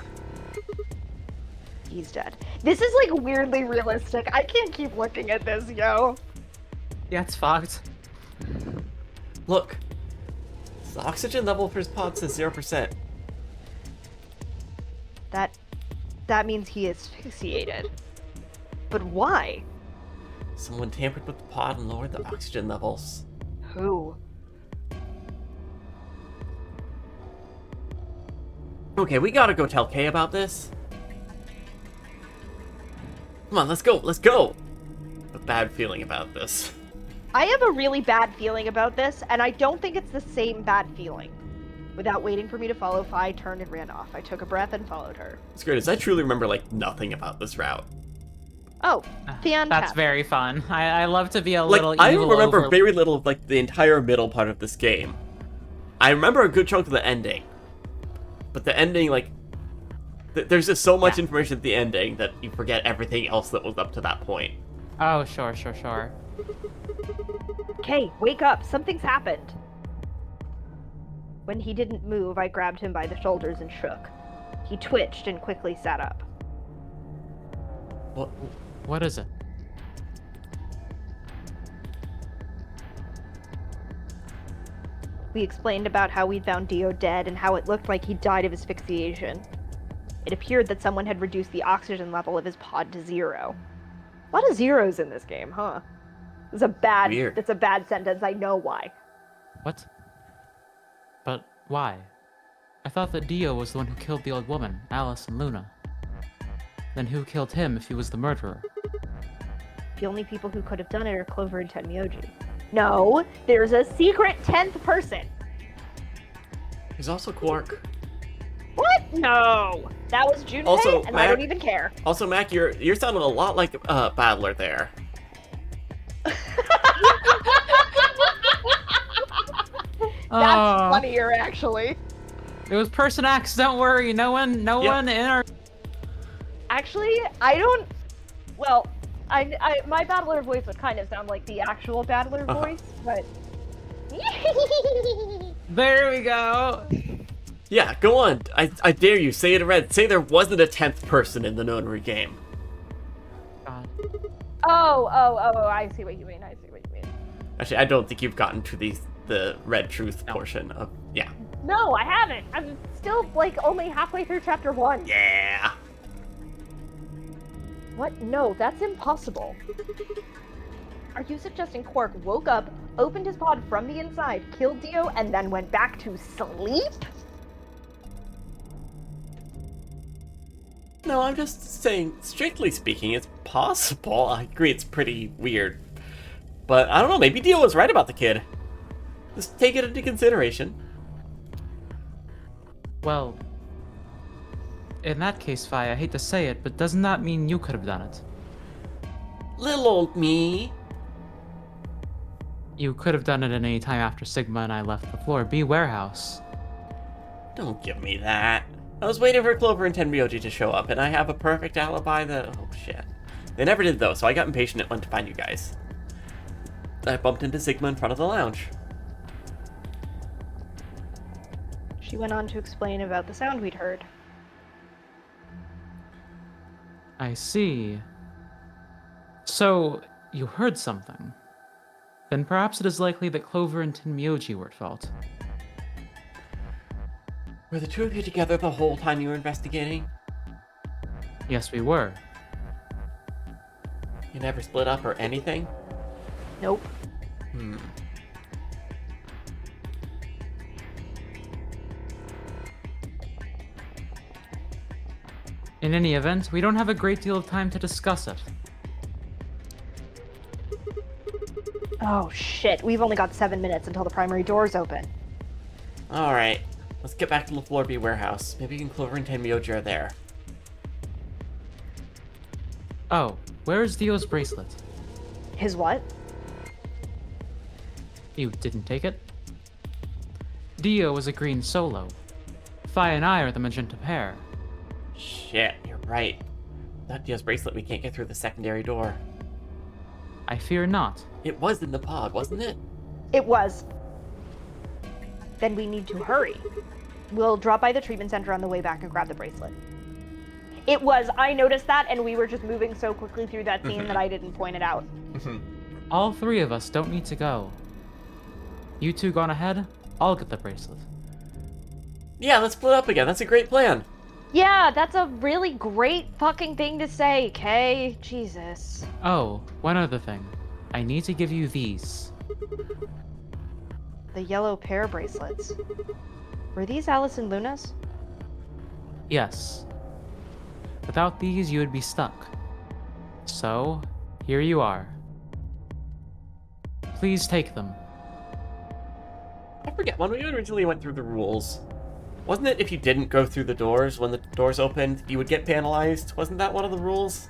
He's dead. This is like weirdly realistic. I can't keep looking at this, yo. Yeah, it's fucked. Look. The oxygen level for his pod says 0%. That means he is asphyxiated. But why? Someone tampered with the pod and lowered the oxygen levels. Who? Okay, we gotta go tell Kay about this. Come on, let's go! A bad feeling about this. I have a really bad feeling about this, and I don't think it's the same bad feeling. Without waiting for me to follow, Phi turned and ran off. I took a breath and followed her. What's great is I truly remember, like, nothing about this route. Oh, fantastic. That's very fun. I love to be a Like, little I evil remember over- very little of, like, the entire middle part of this game. I remember a good chunk of the ending. But the ending, like, there's just so much information at the ending that you forget everything else that was up to that point. Oh, sure. Okay, wake up. Something's happened. When he didn't move, I grabbed him by the shoulders and shook. He twitched and quickly sat up. What is it? We explained about how we'd found Dio dead and how it looked like he died of asphyxiation. It appeared that someone had reduced the oxygen level of his pod to 0. A lot of zeros in this game, huh? It's a bad sentence, I know why. What? But why? I thought that Dio was the one who killed the old woman, Alice and Luna. Then who killed him if he was the murderer? The only people who could have done it are Clover and Tenmyoji. No, there's a secret 10th person. There's also Quark. What? No. That was Junpei, Also, and I don't even care. Also, Mac, you're sounding a lot like Battler there. That's funnier, actually. It was Person X, don't worry. No one in our... Actually, I don't... Well, my Battler voice would kind of sound like the actual Battler voice, but... There we go. Yeah, go on. I dare you. Say it in red. Say there wasn't a 10th person in the Nonary game. God. Oh, I see what you mean. Actually, I don't think you've gotten to the red truth portion of... Yeah. No, I haven't. I'm still, like, only halfway through chapter 1. Yeah. What? No, that's impossible. Are you suggesting Quark woke up, opened his pod from the inside, killed Dio, and then went back to sleep? No, I'm just saying, strictly speaking, it's possible. I agree it's pretty weird. But, I don't know, maybe Dio was right about the kid. Just take it into consideration. Well, in that case, Fi, I hate to say it, but doesn't that mean you could have done it? Little old me. You could have done it at any time after Sigma and I left the Floor B warehouse. Don't give me that. I was waiting for Clover and Tenmyoji to show up, and I have a perfect alibi that... Oh, shit. They never did, though, so I got impatient and went to find you guys. I bumped into Sigma in front of the lounge. She went on to explain about the sound we'd heard. I see. So, you heard something. Then perhaps it is likely that Clover and Tenmyoji were at fault. Were the two of you together the whole time you were investigating? Yes, we were. You never split up or anything? Nope. In any event, we don't have a great deal of time to discuss it. Oh, shit. We've only got 7 minutes until the primary doors open. Alright, let's get back to the Floor B warehouse. Maybe Clover and Tenmyoji are there. Oh, where is Dio's bracelet? His what? You didn't take it? Dio is a green solo. Fi and I are the magenta pair. Shit, you're right. Without Dio's bracelet, we can't get through the secondary door. I fear not. It was in the pod, wasn't it? It was. Then we need to hurry. We'll drop by the treatment center on the way back and grab the bracelet. It was. I noticed that, and we were just moving so quickly through that scene that I didn't point it out. All three of us don't need to go. You two gone ahead, I'll get the bracelet. Yeah, let's split up again. That's a great plan. Yeah, that's a really great fucking thing to say, Kay. Jesus. Oh, one other thing. I need to give you these. The yellow pair bracelets. Were these Alice and Luna's? Yes. Without these, you would be stuck. So, here you are. Please take them. I forget, when we originally went through the rules, wasn't it if you didn't go through the doors when the doors opened, you would get penalized? Wasn't that one of the rules?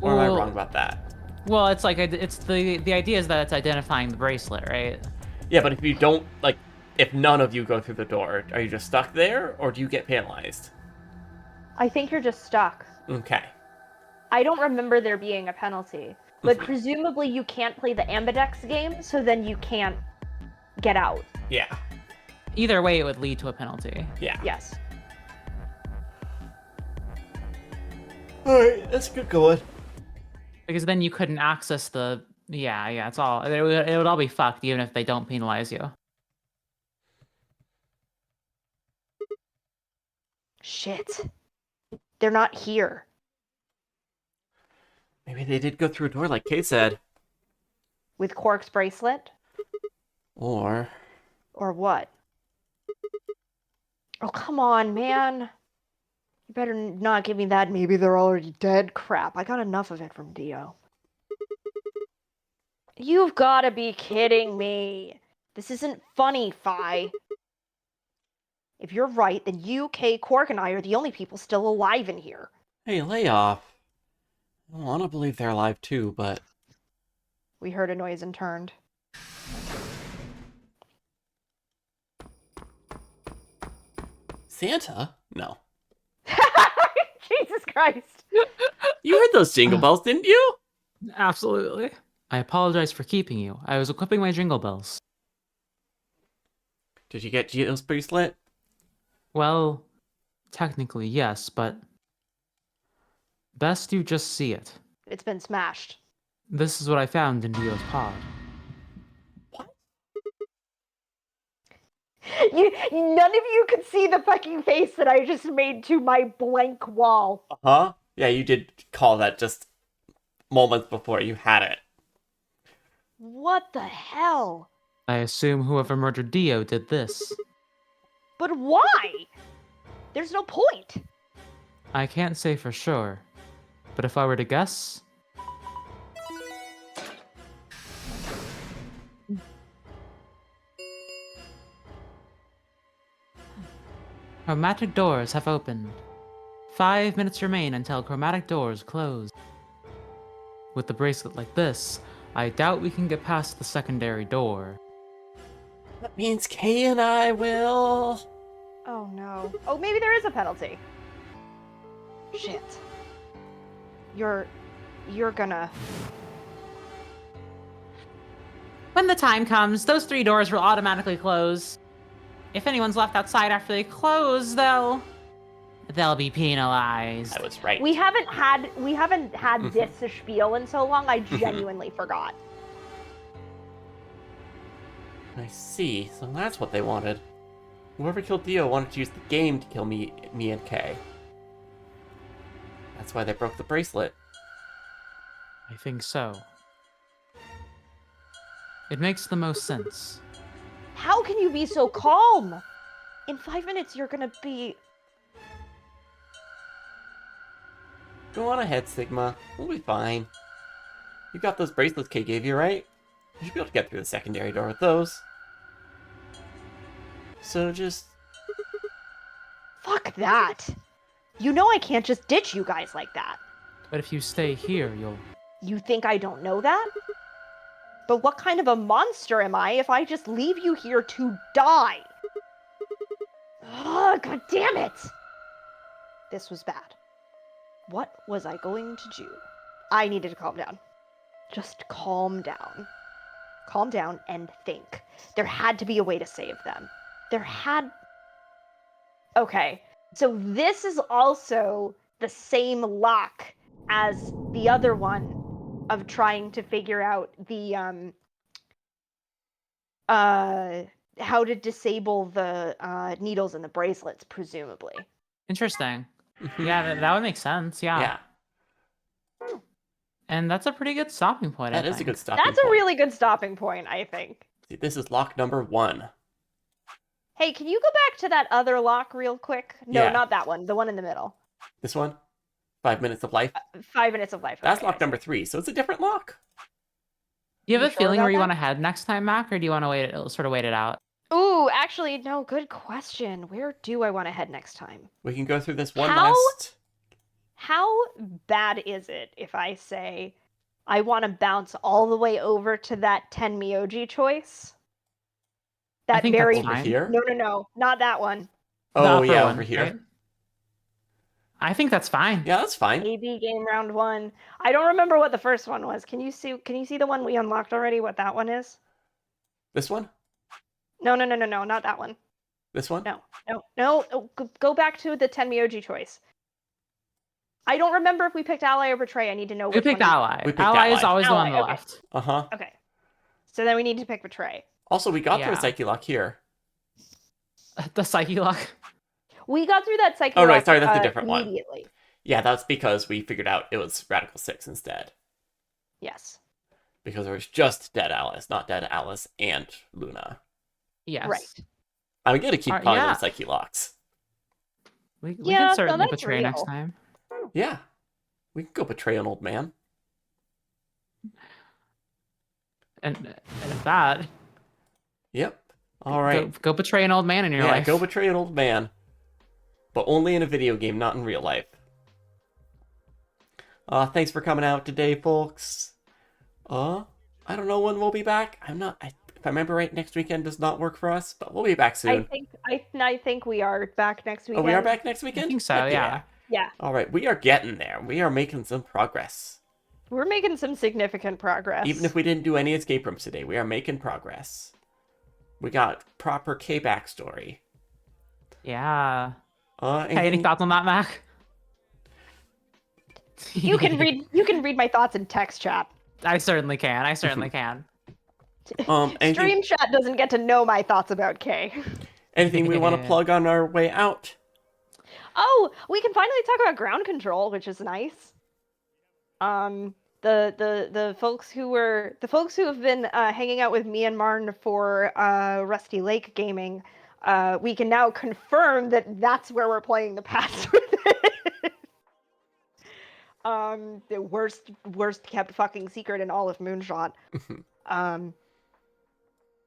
Or am I Well- wrong about that? Well, it's like it's the idea is that it's identifying the bracelet, right? Yeah, but if you don't, like, if none of you go through the door, are you just stuck there, or do you get penalized? I think you're just stuck. Okay. I don't remember there being a penalty, but presumably you can't play the ambidex game, so then you can't get out. Yeah. Either way, it would lead to a penalty. Yeah. Yes. Alright, that's good going. Because then you couldn't access the... Yeah, it's all... It would all be fucked, even if they don't penalize you. Shit. They're not here. Maybe they did go through a door like Kay said. With Quark's bracelet? Or... Or what? Oh, come on, man. You better not give me that maybe they're already dead crap. I got enough of it from Dio. You've got to be kidding me. This isn't funny, Phi. If you're right, then you, Kay, Quark, and I are the only people still alive in here. Hey, lay off. I want to believe they're alive too, but... We heard a noise and turned. Santa? No. Jesus Christ. You heard those jingle bells, didn't you? Absolutely. I apologize for keeping you. I was equipping my jingle bells. Did you get Gio's bracelet? Well, technically yes, but... Best you just see it. It's been smashed. This is what I found in Dio's pod. None of you could see the fucking face that I just made to my blank wall. Uh-huh. Yeah, you did call that just moments before you had it. What the hell? I assume whoever murdered Dio did this. But why? There's no point. I can't say for sure, but if I were to guess... Chromatic doors have opened. 5 minutes remain until chromatic doors close. With the bracelet like this, I doubt we can get past the secondary door. That means Kay and I will... Oh no. Oh, maybe there is a penalty. Shit. You're gonna... When the time comes, those 3 doors will automatically close. If anyone's left outside after they close, they'll be penalized. I was right. We haven't had this spiel in so long, I genuinely forgot. I see. So that's what they wanted. Whoever killed Dio wanted to use the game to kill me and Kay. That's why they broke the bracelet. I think so. It makes the most sense. How can you be so calm? In 5 minutes, you're gonna be... Go on ahead, Sigma. We'll be fine. You got those bracelets Kay gave you, right? You should be able to get through the secondary door with those. So just... Fuck that. You know I can't just ditch you guys like that. But if you stay here, you'll... You think I don't know that? But what kind of a monster am I if I just leave you here to die? Oh, God damn it! This was bad. What was I going to do? I needed to calm down. Just calm down. Calm down and think. There had to be a way to save them. There had... Okay, so this is also the same lock as the other one of trying to figure out the how to disable the needles and the bracelets, presumably. Interesting. Yeah, that would make sense, yeah. And that's a pretty good stopping point, I That is a think. good stopping That's a point. really good stopping point, I think. See, this is lock number 1. Hey, can you go back to that other lock real quick? No, Yeah. not that one. The one in the middle. This one? 5 minutes of life? 5 minutes of life. That's Okay, lock I see. number 3, so it's a different lock. Do you have You a sure feeling about where you that? want to head next time, Mac, or do you want to wait it out? Ooh, actually, no, good question. Where do I want to head next time? We can go through this one How? last... How bad is it if I say I want to bounce all the way over to that 10 Myoji choice? That think that's very Over fine. here? No, not that one. The Oh, upper yeah, one, over here. right? I think that's fine. Yeah, that's fine. AB game round 1. I don't remember what the first one was. Can you see the one we unlocked already? What that one is? This one? No, not that one. This one? No. Oh, go back to the 10 Myoji choice. I don't remember if we picked ally or betray. I need to know We which picked one. ally. We picked ally is ally. always the one on the Ally, okay. left. Uh-huh. Okay. So then we need to pick betray. Also, we got through a Yeah. Psyche Lock here. The Psyche Lock. We got through that psyche Oh, right, lock, sorry, that's a different one. immediately. Yeah, that's because we figured out it was Radical 6 instead. Yes. Because there was just Dead Alice, not Dead Alice and Luna. Yes. Right. I'm gonna keep calling yeah. them Psyche Locks. We Yeah, can so certainly that's betray next real. time. Yeah. We can go betray an old man. And if that, Yep. Alright. go betray an old man in your Yeah, life. go betray an old man. But only in a video game, not in real life. Thanks for coming out today, folks. I don't know when we'll be back. If I remember right, next weekend does not work for us, but we'll be back soon. I think we are back next weekend. Oh, we are back next I weekend? think so, Heck yeah. Yeah. Alright, we are getting there. We are making some progress. We're making some significant progress. Even if we didn't do any escape rooms today, we are making progress. We got proper K backstory. Yeah. Hey, any Anything- thoughts on that, Mac? you can read my thoughts in text chat. I certainly can. I certainly can. anything, Stream chat doesn't get to know my thoughts about K. anything we want to plug on our way out? Oh, we can finally talk about ground control, which is nice. The folks who have been hanging out with me and Marn for Rusty Lake Gaming, we can now confirm that that's where we're playing the past with it. The worst kept fucking secret in all of Moonshot.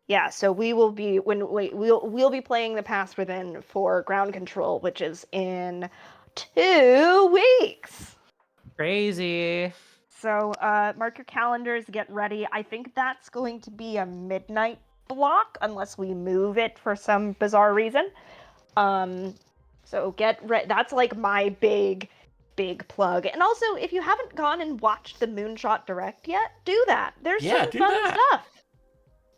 Yeah, so we'll be playing the Past Within for ground control, which is in 2 weeks. Crazy. So mark your calendars, get ready. I think that's going to be a midnight block unless we move it for some bizarre reason. So get ready. That's like my big plug. And also, if you haven't gone and watched the Moonshot Direct yet, do that. There's some fun stuff.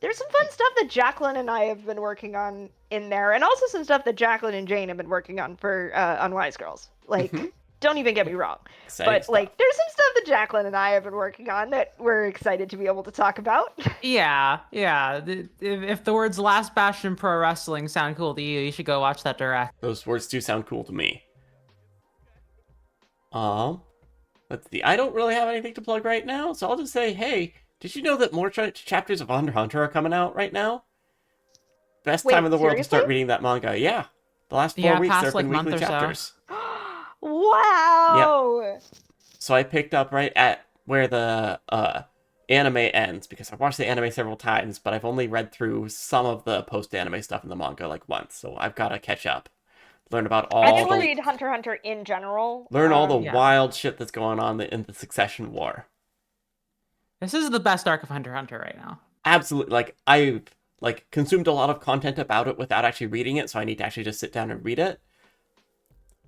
There's some fun stuff that Jacqueline and I have been working on in there, and also some stuff that Jacqueline and Jane have been working on for Unwise Girls. Like, don't even get me wrong. Exciting But, stuff. like, there's some stuff that Jacqueline and I have been working on that we're excited to be able to talk about. Yeah. If the words Last Bastion Pro Wrestling sound cool to you, you should go watch that direct. Those words do sound cool to me. Let's see. I don't really have anything to plug right now, so I'll just say, hey, did you know that more chapters of Hunter x Hunter are coming out right now? Best Wait, time in the world to start seriously? reading that manga. Yeah. The last 4 Yeah, weeks there past, have been like, weekly month or so. chapters. Wow! So I picked up right at where the anime ends, because I've watched the anime several times, but I've only read through some of the post-anime stuff in the manga like once, so I've got to catch up. Learn about all I didn't the read Hunter x Hunter in general. learn all the Yeah. wild shit that's going on in the Succession War. This is the best arc of Hunter x Hunter right now. Absolutely. Like, I've consumed a lot of content about it without actually reading it, so I need to actually just sit down and read it.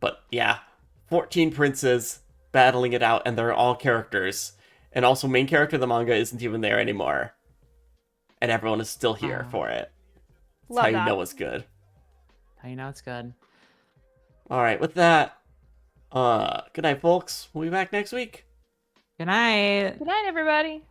But yeah, 14 princes battling it out, and they're all characters. And also, main character of the manga isn't even there anymore. And everyone is still here for it. That's Love how you that. know it's good. How you know it's good. Alright, with that, good night, folks. We'll be back next week. Good night. Good night, everybody.